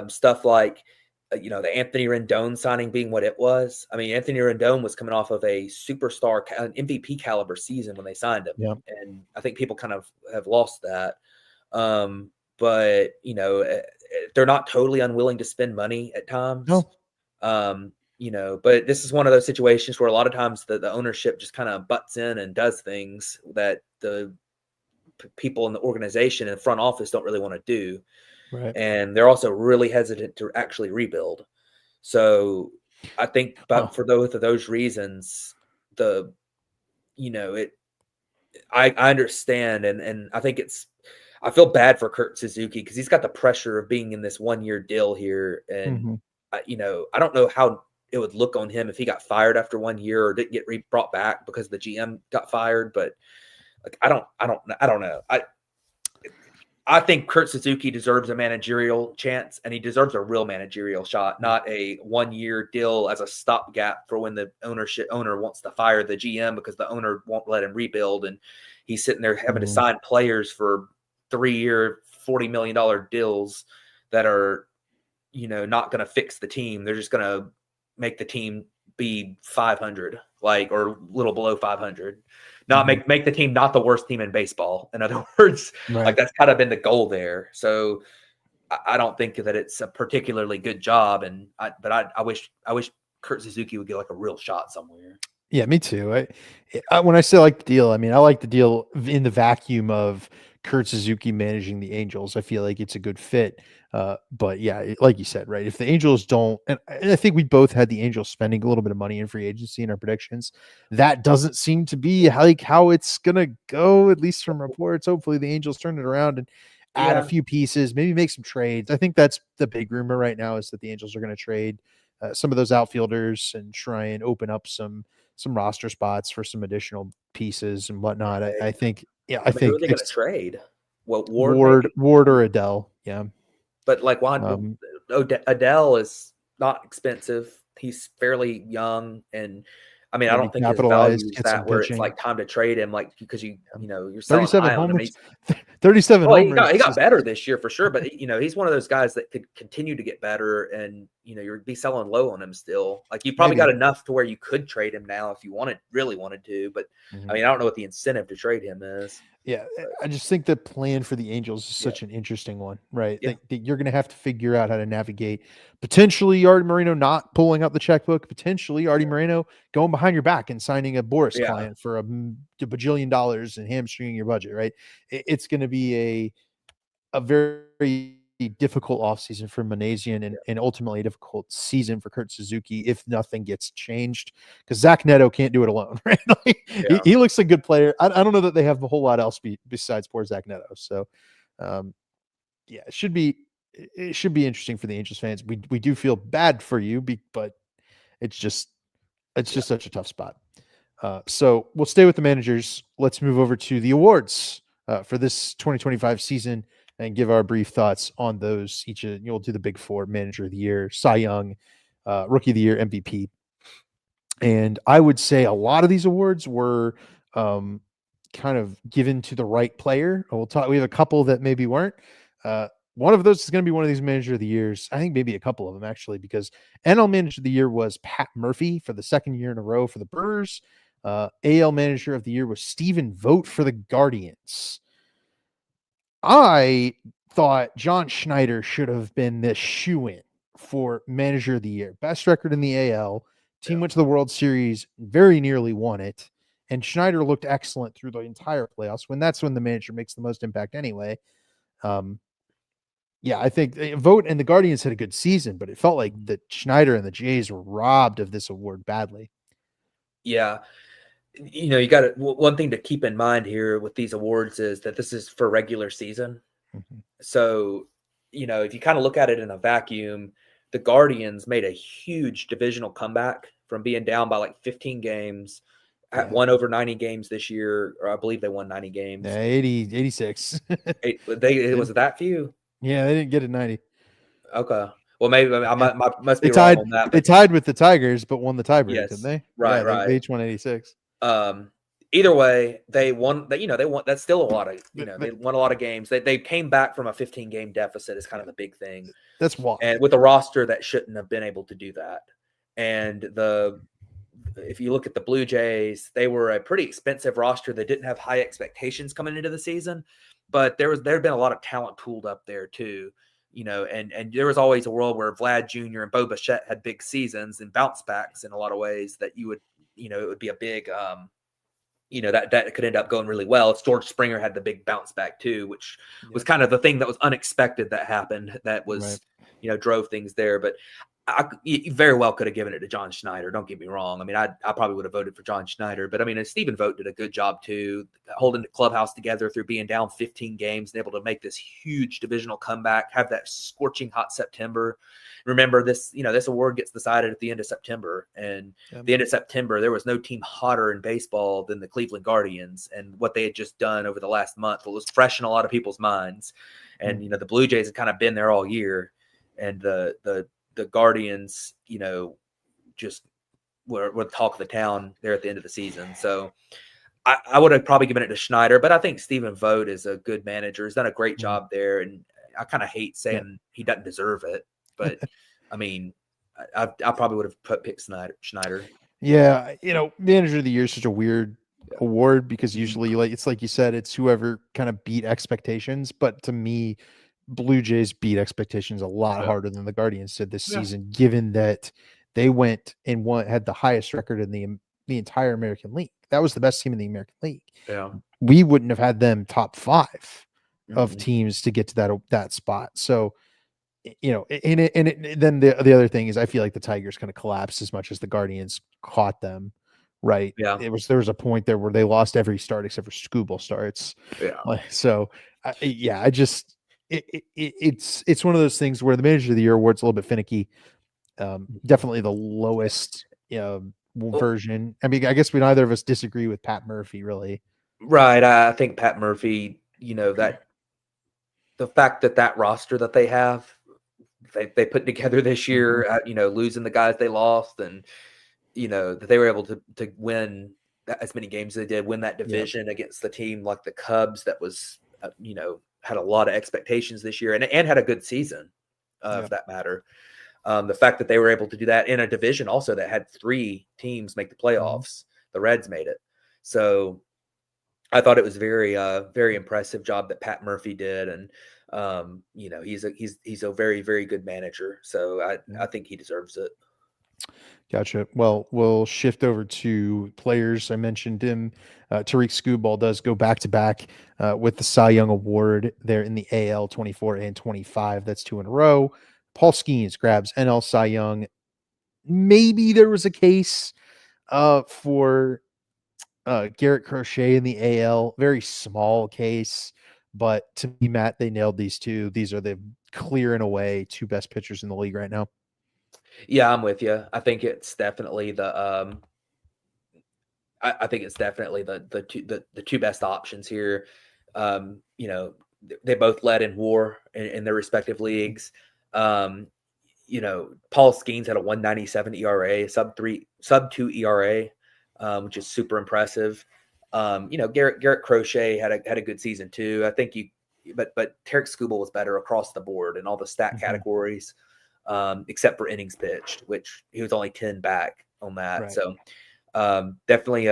Stuff like, the Anthony Rendon signing being what it was. I mean, Anthony Rendon was coming off of a superstar, an MVP caliber season when they signed him. Yeah. And I think people kind of have lost that. But they're not totally unwilling to spend money at times. No. But this is one of those situations where a lot of times the ownership just kind of butts in and does things that the people in the organization and the front office don't really want to do. Right. And they're also really hesitant to actually rebuild. So I think for both of those reasons, I understand. And I think I feel bad for Kurt Suzuki, because he's got the pressure of being in this 1-year deal here. And, I don't know how it would look on him if he got fired after 1 year or didn't get brought back because the GM got fired. But I don't know. I think Kurt Suzuki deserves a managerial chance, and he deserves a real managerial shot, not a 1-year deal as a stopgap for when the owner wants to fire the GM because the owner won't let him rebuild. And he's sitting there having to sign players for 3-year, $40 million deals that are, not going to fix the team. They're just going to make the team be 500, or a little below 500. Not make the team not the worst team in baseball. In other words, that's kind of been the goal there. So I don't think that it's a particularly good job. But I wish Kurt Suzuki would get like a real shot somewhere. Yeah, me too. When I say like the deal, I mean, I like the deal in the vacuum of Kurt Suzuki managing the Angels. I feel like it's a good fit. But yeah, like you said, right? If the Angels don't, and I think we both had the Angels spending a little bit of money in free agency in our predictions. That doesn't seem to be how it's gonna go, at least from reports. Hopefully, the Angels turn it around and add a few pieces, maybe make some trades. I think that's the big rumor right now, is that the Angels are going to trade some of those outfielders and try and open up some roster spots for some additional pieces and whatnot. I think, who are they going to trade? What, Ward or Adele? Yeah. But Adele is not expensive. He's fairly young, and I mean, I don't think his value is that where it's like time to trade him, because you're selling 37 high on him. 37 well, homers. He got better this year for sure, but he's one of those guys that could continue to get better, and you'd be selling low on him still. Like, you probably got enough to where you could trade him now if you really wanted to, but I mean, I don't know what the incentive to trade him is. Yeah, I just think the plan for the Angels is such an interesting one, right? Yeah. That you're going to have to figure out how to navigate potentially Artie Moreno not pulling out the checkbook, potentially Artie Moreno going behind your back and signing a Boris client for a bajillion dollars and hamstringing your budget, right? It's going to be a very difficult offseason for Manasian and ultimately a difficult season for Kurt Suzuki if nothing gets changed, because Zach Neto can't do it alone, right? He looks a good player. I don't know that they have a whole lot else besides poor Zach Neto. So it should be interesting for the Angels fans. We do feel bad for you, but it's just such a tough spot. So we'll stay with the managers. Let's move over to the awards for this 2025 season. and give our brief thoughts on those. You'll do the big four: Manager of the Year, Cy Young, Rookie of the Year, MVP. And I would say a lot of these awards were kind of given to the right player. We'll talk. We have a couple that maybe weren't. One of those is going to be one of these Manager of the Years. I think maybe a couple of them actually, because NL Manager of the Year was Pat Murphy for the second year in a row for the Brewers. AL Manager of the Year was Stephen Vogt for the Guardians. I thought John Schneider should have been this shoe-in for Manager of the Year. Best record in the AL. Team went to the World Series, very nearly won it. And Schneider looked excellent through the entire playoffs. That's when the manager makes the most impact anyway. I think Vogt and the Guardians had a good season, but it felt like that Schneider and the Jays were robbed of this award badly. Yeah. You got one thing to keep in mind here with these awards is that this is for regular season. Mm-hmm. So, if you kind of look at it in a vacuum, the Guardians made a huge divisional comeback from being down by like 15 games. Won over 90 games this year, or I believe they won 90 games. 86. Was it that few? Yeah, they didn't get it 90. Okay. Well, maybe I must be wrong on that. They tied with the Tigers, but won the tiebreak, didn't they? Right, right. They each won 86. Either way, they won. They won. That's still a lot of. They won a lot of games. They came back from a 15-game deficit is kind of the big thing. That's why. And with a roster that shouldn't have been able to do that, and if you look at the Blue Jays, they were a pretty expensive roster that didn't have high expectations coming into the season, but there had been a lot of talent pooled up there too. And there was always a world where Vlad Jr. and Bo Bichette had big seasons and bounce backs in a lot of ways that you would, it would be a big, that could end up going really well. George Springer had the big bounce back too, which was kind of the thing that was unexpected that happened that was, drove things there. But you very well could have given it to John Schneider. Don't get me wrong. I mean, I probably would have voted for John Schneider, but I mean, Stephen Vogt did a good job too, holding the clubhouse together through being down 15 games and able to make this huge divisional comeback, have that scorching hot September. Remember this, this award gets decided at the end of September, and the end of September, there was no team hotter in baseball than the Cleveland Guardians, and what they had just done over the last month was fresh in a lot of people's minds. And, the Blue Jays had kind of been there all year, and the Guardians, just were the talk of the town there at the end of the season. So I would have probably given it to Schneider, but I think Stephen Vogt is a good manager. He's done a great job there. And I kind of hate saying he doesn't deserve it, but I mean, I probably would have picked Schneider. Yeah. Manager of the Year is such a weird award because usually it's like you said, it's whoever kind of beat expectations. But to me, Blue Jays beat expectations a lot harder than the Guardians did this season, given that they went and had the highest record in the entire American League. That was the best team in the American League. Yeah. We wouldn't have had them top 5 of teams to get to that spot. So, then the other thing is I feel like the Tigers kind of collapsed as much as the Guardians caught them. Right. Yeah. There was a point there where they lost every start except for Scooble starts. Yeah. It's one of those things where the Manager of the Year award's a little bit finicky. Definitely the lowest version. I mean, I guess neither of us disagree with Pat Murphy, really. Right. I think Pat Murphy, that the fact that roster that they have, they put together this year, losing the guys they lost, and that they were able to win as many games as they did, win that division against the team like the Cubs that was, had a lot of expectations this year and had a good season, for that matter. The fact that they were able to do that in a division also that had 3 teams make the playoffs, the Reds made it. So I thought it was very, very impressive job that Pat Murphy did. And, he's a very, very good manager. So I think he deserves it. Gotcha. Well, we'll shift over to players. I mentioned him. Tariq Skubal does go back-to-back with the Cy Young Award there in the AL 24 and 25. That's 2 in a row. Paul Skeens grabs NL Cy Young. Maybe there was a case for Garrett Crochet in the AL. Very small case. But to me, Matt, they nailed these two. These are the clear and away 2 best pitchers in the league right now. Yeah, I'm with you. I think it's definitely the I think it's definitely the 2 best options here. they both led in WAR in their respective leagues. Paul Skeens had a 1.97 ERA, sub 2 ERA, which is super impressive. Garrett Crochet had a good season too. I think but Tarek Skubal was better across the board in all the stat categories, except for innings pitched, which he was only 10 back on that. Right. So definitely,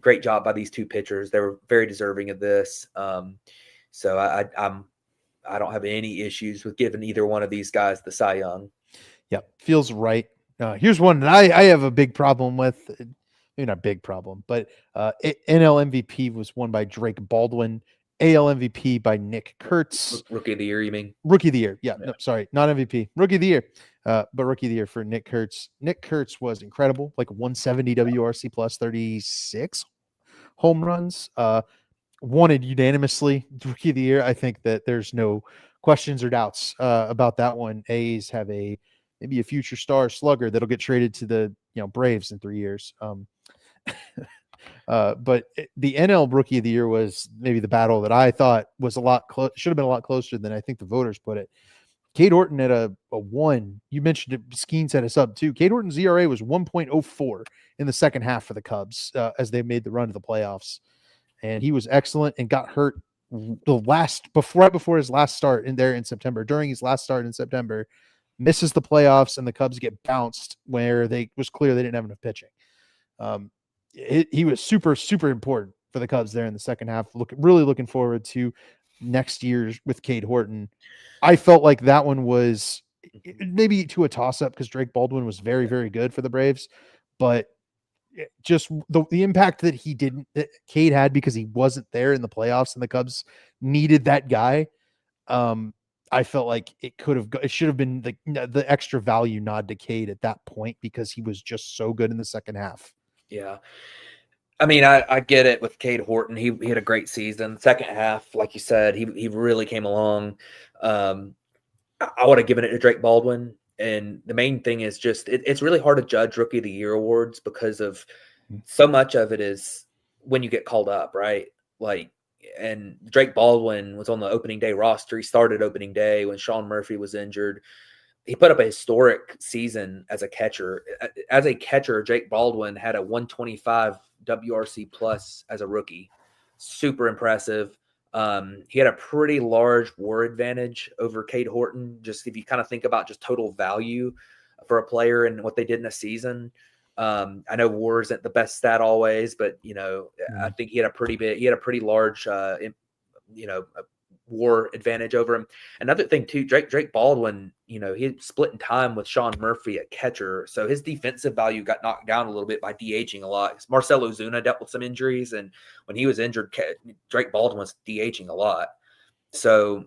great job by these two pitchers. They were very deserving of this. So I don't have any issues with giving either one of these guys the Cy Young. Yeah, feels right. Here's one that I have a big problem with. Maybe not a big problem, but NL MVP was won by Drake Baldwin. AL MVP by Nick Kurtz. Rookie of the year, you mean? Rookie of the year. Yeah. No, sorry, not MVP. Rookie of the year. But rookie of the year for Nick Kurtz. Nick Kurtz was incredible, like 170 WRC plus 36 home runs. Wanted unanimously rookie of the year. I think that there's no questions or doubts about that one. A's have maybe a future star slugger that'll get traded to the Braves in 3 years. But the NL Rookie of the Year was maybe the battle that I thought was should have been a lot closer than I think the voters put it. Cade Horton at a 1. You mentioned it. Skeens had us up too. Cade Horton's ERA was 1.04 in the second half for the Cubs as they made the run to the playoffs, and he was excellent and got hurt right before his last start in September. During his last start in September, misses the playoffs, and the Cubs get bounced where was clear they didn't have enough pitching. He was super, super important for the Cubs there in the second half. Really looking forward to next year's with Cade Horton. I felt like that one was maybe to a toss-up because Drake Baldwin was very, very good for the Braves, but just the impact that Cade had because he wasn't there in the playoffs and the Cubs needed that guy. I felt like it should have been the extra value nod to Cade at that point because he was just so good in the second half. Yeah. I mean, I get it with Cade Horton. He had a great season. Second half, like you said, he really came along. I would have given it to Drake Baldwin. And the main thing is just it's really hard to judge Rookie of the Year awards because of so much of it is when you get called up, right? And Drake Baldwin was on the opening day roster. He started opening day when Sean Murphy was injured. He put up a historic season as a catcher. As a catcher, Jake Baldwin had a 125 WRC plus as a rookie. Super impressive. He had a pretty large WAR advantage over Cade Horton. Just if you kind of think about just total value for a player and what they did in a season. I know WAR isn't the best stat always, but I think he had a pretty large WAR advantage over him. Another thing too, Drake Baldwin, he had split in time with Sean Murphy at catcher, so his defensive value got knocked down a little bit by DHing a lot. Marcell Ozuna dealt with some injuries, and when he was injured, Drake Baldwin was DHing a lot. So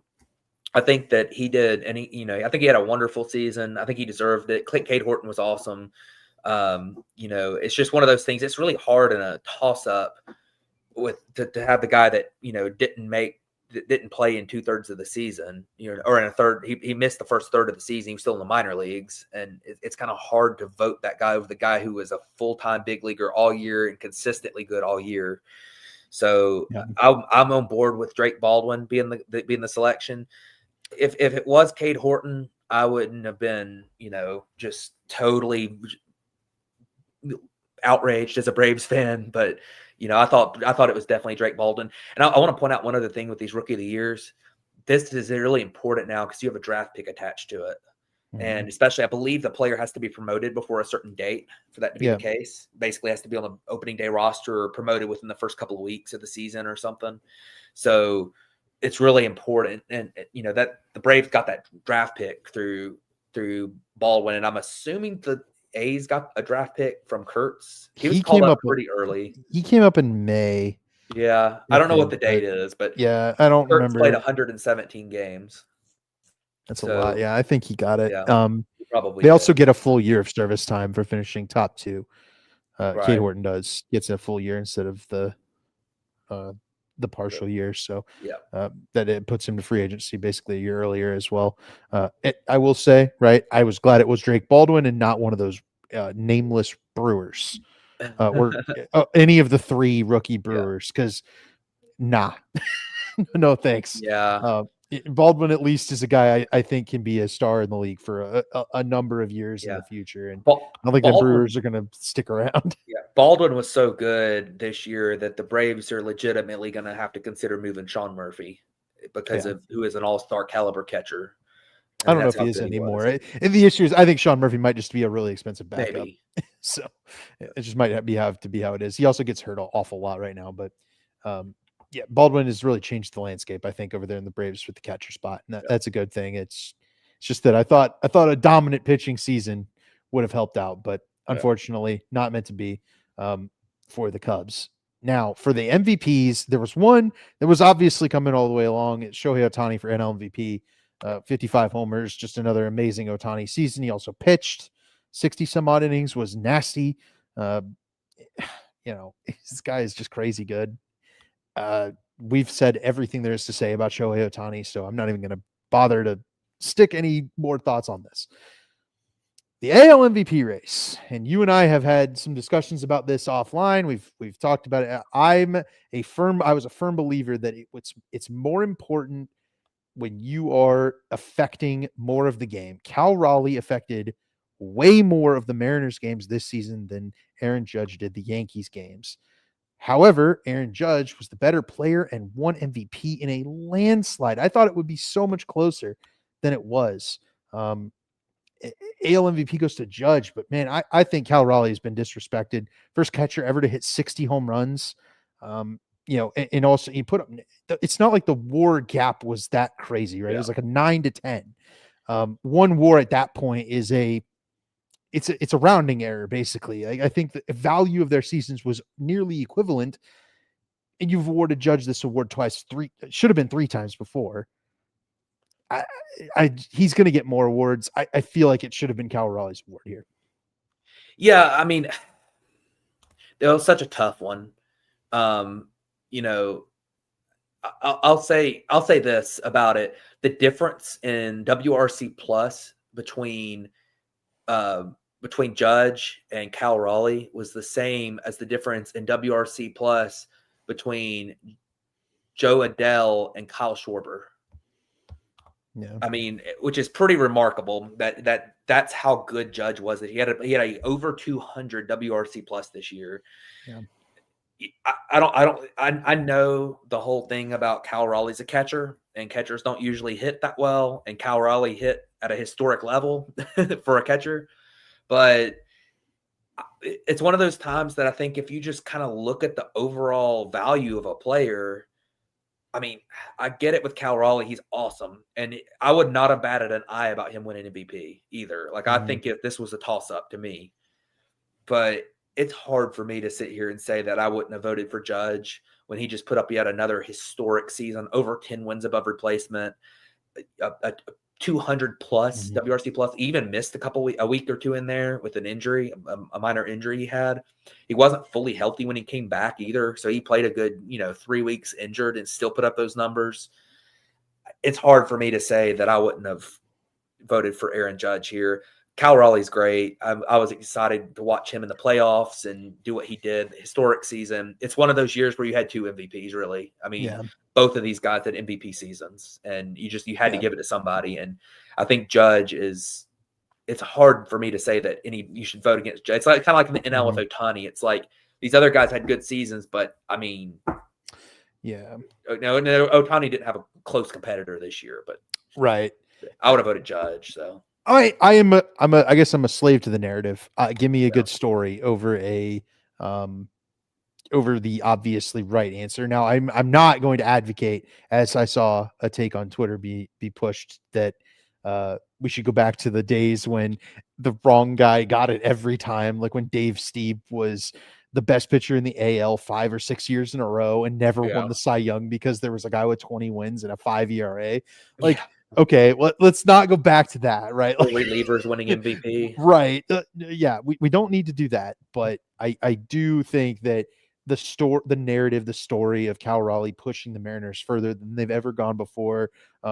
I think that he did, and I think he had a wonderful season. I think he deserved it. Cade Horton was awesome. It's just one of those things. It's really hard in a toss-up to have the guy that didn't play in 2/3 of the season, or in a third. He missed the first third of the season. He was still in the minor leagues, and it's kind of hard to vote that guy over the guy who was a full-time big leaguer all year and consistently good all year. So yeah. I'm on board with Drake Baldwin being the selection. If it was Cade Horton, I wouldn't have been just totally outraged as a Braves fan, but I thought it was definitely Drake Baldwin. And I want to point out one other thing with these Rookie of the Years. This is really important now because you have a draft pick attached to it. Mm-hmm. And especially, I believe the player has to be promoted before a certain date for that to be the case. Basically has to be on the opening day roster or promoted within the first couple of weeks of the season or something. So it's really important. And that the Braves got that draft pick through Baldwin. And I'm assuming the A's got a draft pick from Kurtz. He was called up pretty early. He came up in May. Yeah. I don't know what the date is, but yeah, I don't remember. Played 117 games. That's a lot. Yeah, I think he got it. Yeah, probably. They also get a full year of service time for finishing top 2. Right. Cade Horton gets a full year instead of the partial year. So that it puts him to free agency basically a year earlier as well. I will say, right, I was glad it was Drake Baldwin and not one of those nameless Brewers or any of the 3 rookie Brewers, because no thanks. Yeah. Baldwin at least is a guy I think can be a star in the league for a number of years in Yeah. the future, and Ba- I don't think the Baldwin, Brewers are going to stick around. yeah, Baldwin was so good this year that the Braves are legitimately going to have to consider moving Sean Murphy because Yeah. of who is an all-star caliber catcher. I I mean, don't know that's if he how is good he was. anymore. And the issue is, I think Sean Murphy might just be a really expensive backup. Maybe. So it just might have to be how it is. He also gets hurt an awful lot right now, but yeah, Baldwin has really changed the landscape, I think, over there in the Braves with the catcher spot, and that's a good thing. It's just that I thought a dominant pitching season would have helped out, but unfortunately, not meant to be for the Cubs. Now, for the MVPs, there was one that was obviously coming all the way along. It's Shohei Ohtani for NL MVP. 55 homers, just another amazing Ohtani season. He also pitched 60 some odd innings, was nasty. This guy is just crazy good. We've said everything there is to say about Shohei Ohtani, so I'm not even going to bother to stick any more thoughts on this. The AL MVP race, and you and I have had some discussions about this offline. We've talked about it. I was a firm believer that it's more important when you are affecting more of the game. Cal Raleigh affected way more of the Mariners games this season than Aaron Judge did the Yankees games. However, Aaron Judge was the better player and won MVP in a landslide. I thought it would be so much closer than it was. AL MVP goes to Judge, but man, I think Cal Raleigh has been disrespected. First catcher ever to hit 60 home runs. And also he put up, it's not like the WAR gap was that crazy, right? Yeah. It was like a 9 to 10. One WAR at that point is it's a rounding error, basically. I think the value of their seasons was nearly equivalent, and you've awarded Judge this award twice. It should have been 3 times before. He's going to get more awards. I feel like it should have been Cal Raleigh's award here. Yeah, I mean, it was such a tough one. I'll say this about it: the difference in WRC plus between Judge and Cal Raleigh was the same as the difference in WRC plus between Joe Adele and Kyle Schwarber. Yeah, I mean, which is pretty remarkable that's how good Judge was. That he had a over 200 WRC plus this year. Yeah. I know the whole thing about Cal Raleigh's a catcher, and catchers don't usually hit that well, and Cal Raleigh hit at a historic level for a catcher. But it's one of those times that I think if you just kind of look at the overall value of a player, I mean, I get it with Cal Raleigh. He's awesome. And I would not have batted an eye about him winning MVP either. Like, I think if this was a toss-up to me. But it's hard for me to sit here and say that I wouldn't have voted for Judge when he just put up yet another historic season, over 10 wins above replacement, a 200 plus WRC plus. He even missed a week or two in there with an injury, a minor injury he had. He wasn't fully healthy when he came back either. So he played a good, 3 weeks injured and still put up those numbers. It's hard for me to say that I wouldn't have voted for Aaron Judge here. Cal Raleigh's great. I was excited to watch him in the playoffs and do what he did. Historic season. It's one of those years where you had 2 MVPs, really. I mean, both of these guys had MVP seasons, and you had to give it to somebody. And I think Judge it's hard for me to say that you should vote against Judge. It's like kind of like in the NL with Ohtani. It's like these other guys had good seasons, but I mean, yeah. No, Ohtani didn't have a close competitor this year, but right. I would have voted Judge. So. I guess I'm a slave to the narrative. Give me a good story over over the obviously right answer. Now I'm not going to advocate, as I saw a take on Twitter be pushed, that we should go back to the days when the wrong guy got it every time, like when Dave Stieb was the best pitcher in the AL 5 or 6 years in a row and never won the Cy Young because there was a guy with 20 wins and a 5 ERA. Like, okay, let's not go back to that, right? Like, relievers winning MVP. Right. We don't need to do that. But I do think that the narrative, the story of Cal Raleigh pushing the Mariners further than they've ever gone before,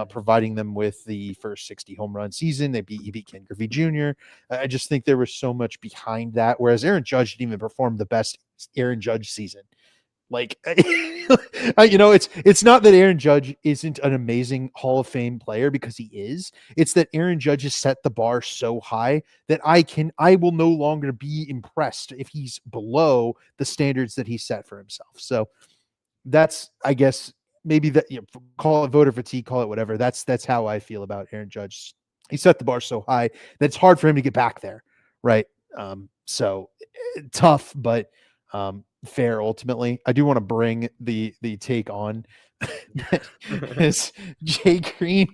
providing them with the first 60 home run season. He beat Ken Griffey Jr. I just think there was so much behind that. Whereas Aaron Judge didn't even perform the best Aaron Judge season Like, it's not that Aaron Judge isn't an amazing Hall of Fame player, because he is. It's that Aaron Judge has set the bar so high that I will no longer be impressed if he's below the standards that he set for himself. So that's, I guess, maybe that, call it voter fatigue, call it whatever. That's how I feel about Aaron Judge. He set the bar so high that it's hard for him to get back there. Right. So tough, but fair ultimately. I do want to bring the take on as Jay Green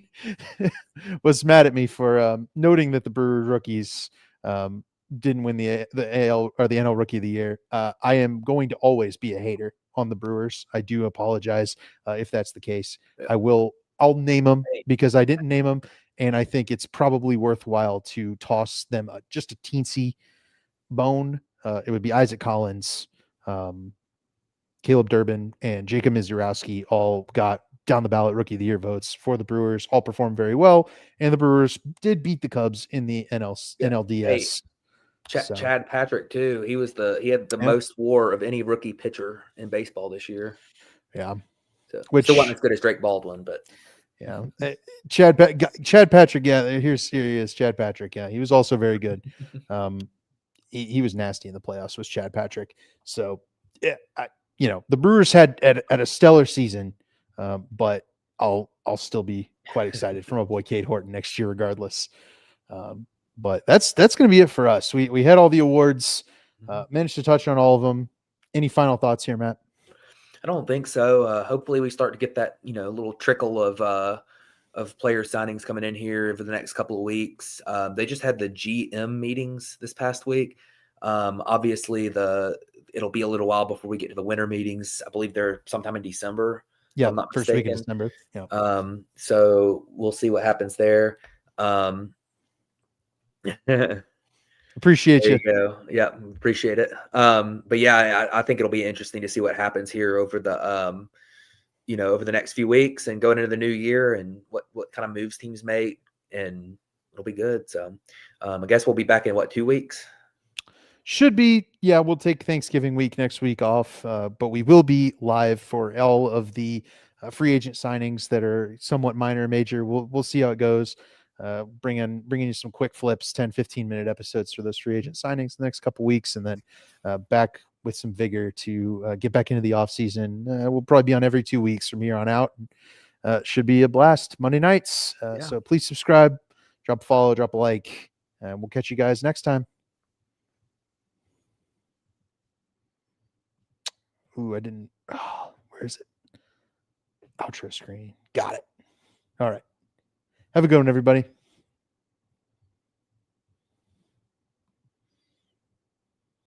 was mad at me for noting that the Brewers rookies didn't win the AL or the NL Rookie of the Year. I am going to always be a hater on the Brewers. I do apologize if that's the case. I'll name them because I didn't name them, and I think it's probably worthwhile to toss them just a teensy bone. It would be Isaac Collins, Caleb Durbin, and Jacob Mizurowski all got down the ballot Rookie of the Year votes for the Brewers, all performed very well, and the Brewers did beat the Cubs in the NLDS. Chad Patrick too. He had the most WAR of any rookie pitcher in baseball this year. Yeah, so, still wasn't as good as Drake Baldwin, but yeah, Chad Patrick. Yeah, here he is, Chad Patrick. Yeah, he was also very good. He was nasty in the playoffs, was Chad Patrick. So yeah, the Brewers had at a stellar season, but I'll still be quite excited for my boy Cade Horton next year, regardless. But that's going to be it for us. We had all the awards, managed to touch on all of them. Any final thoughts here, Matt? I don't think so. Hopefully we start to get that, little trickle of player signings coming in here over the next couple of weeks. They just had the GM meetings this past week. Obviously it'll be a little while before we get to the winter meetings. I believe they're sometime in December. Yeah, I'm not first mistaken. week of December. Yeah. So we'll see what happens there. Appreciate you. Go. Yeah, appreciate it. But yeah, I think it'll be interesting to see what happens here over the over the next few weeks and going into the new year, and what kind of moves teams make, and it'll be good. So I guess we'll be back in 2 weeks. Should be. Yeah, we'll take Thanksgiving week next week off, but we will be live for all of the free agent signings that are somewhat minor or major. We'll see how it goes. Bringing you some quick flips, 10-15 minute episodes for those free agent signings the next couple weeks, and then back with some vigor to get back into the off season. We'll probably be on every 2 weeks from here on out. Should be a blast Monday nights. So please subscribe, drop a follow, drop a like, and we'll catch you guys next time. Ooh, I didn't. Oh, where is it? Outro screen. Got it. All right. Have a good one, everybody.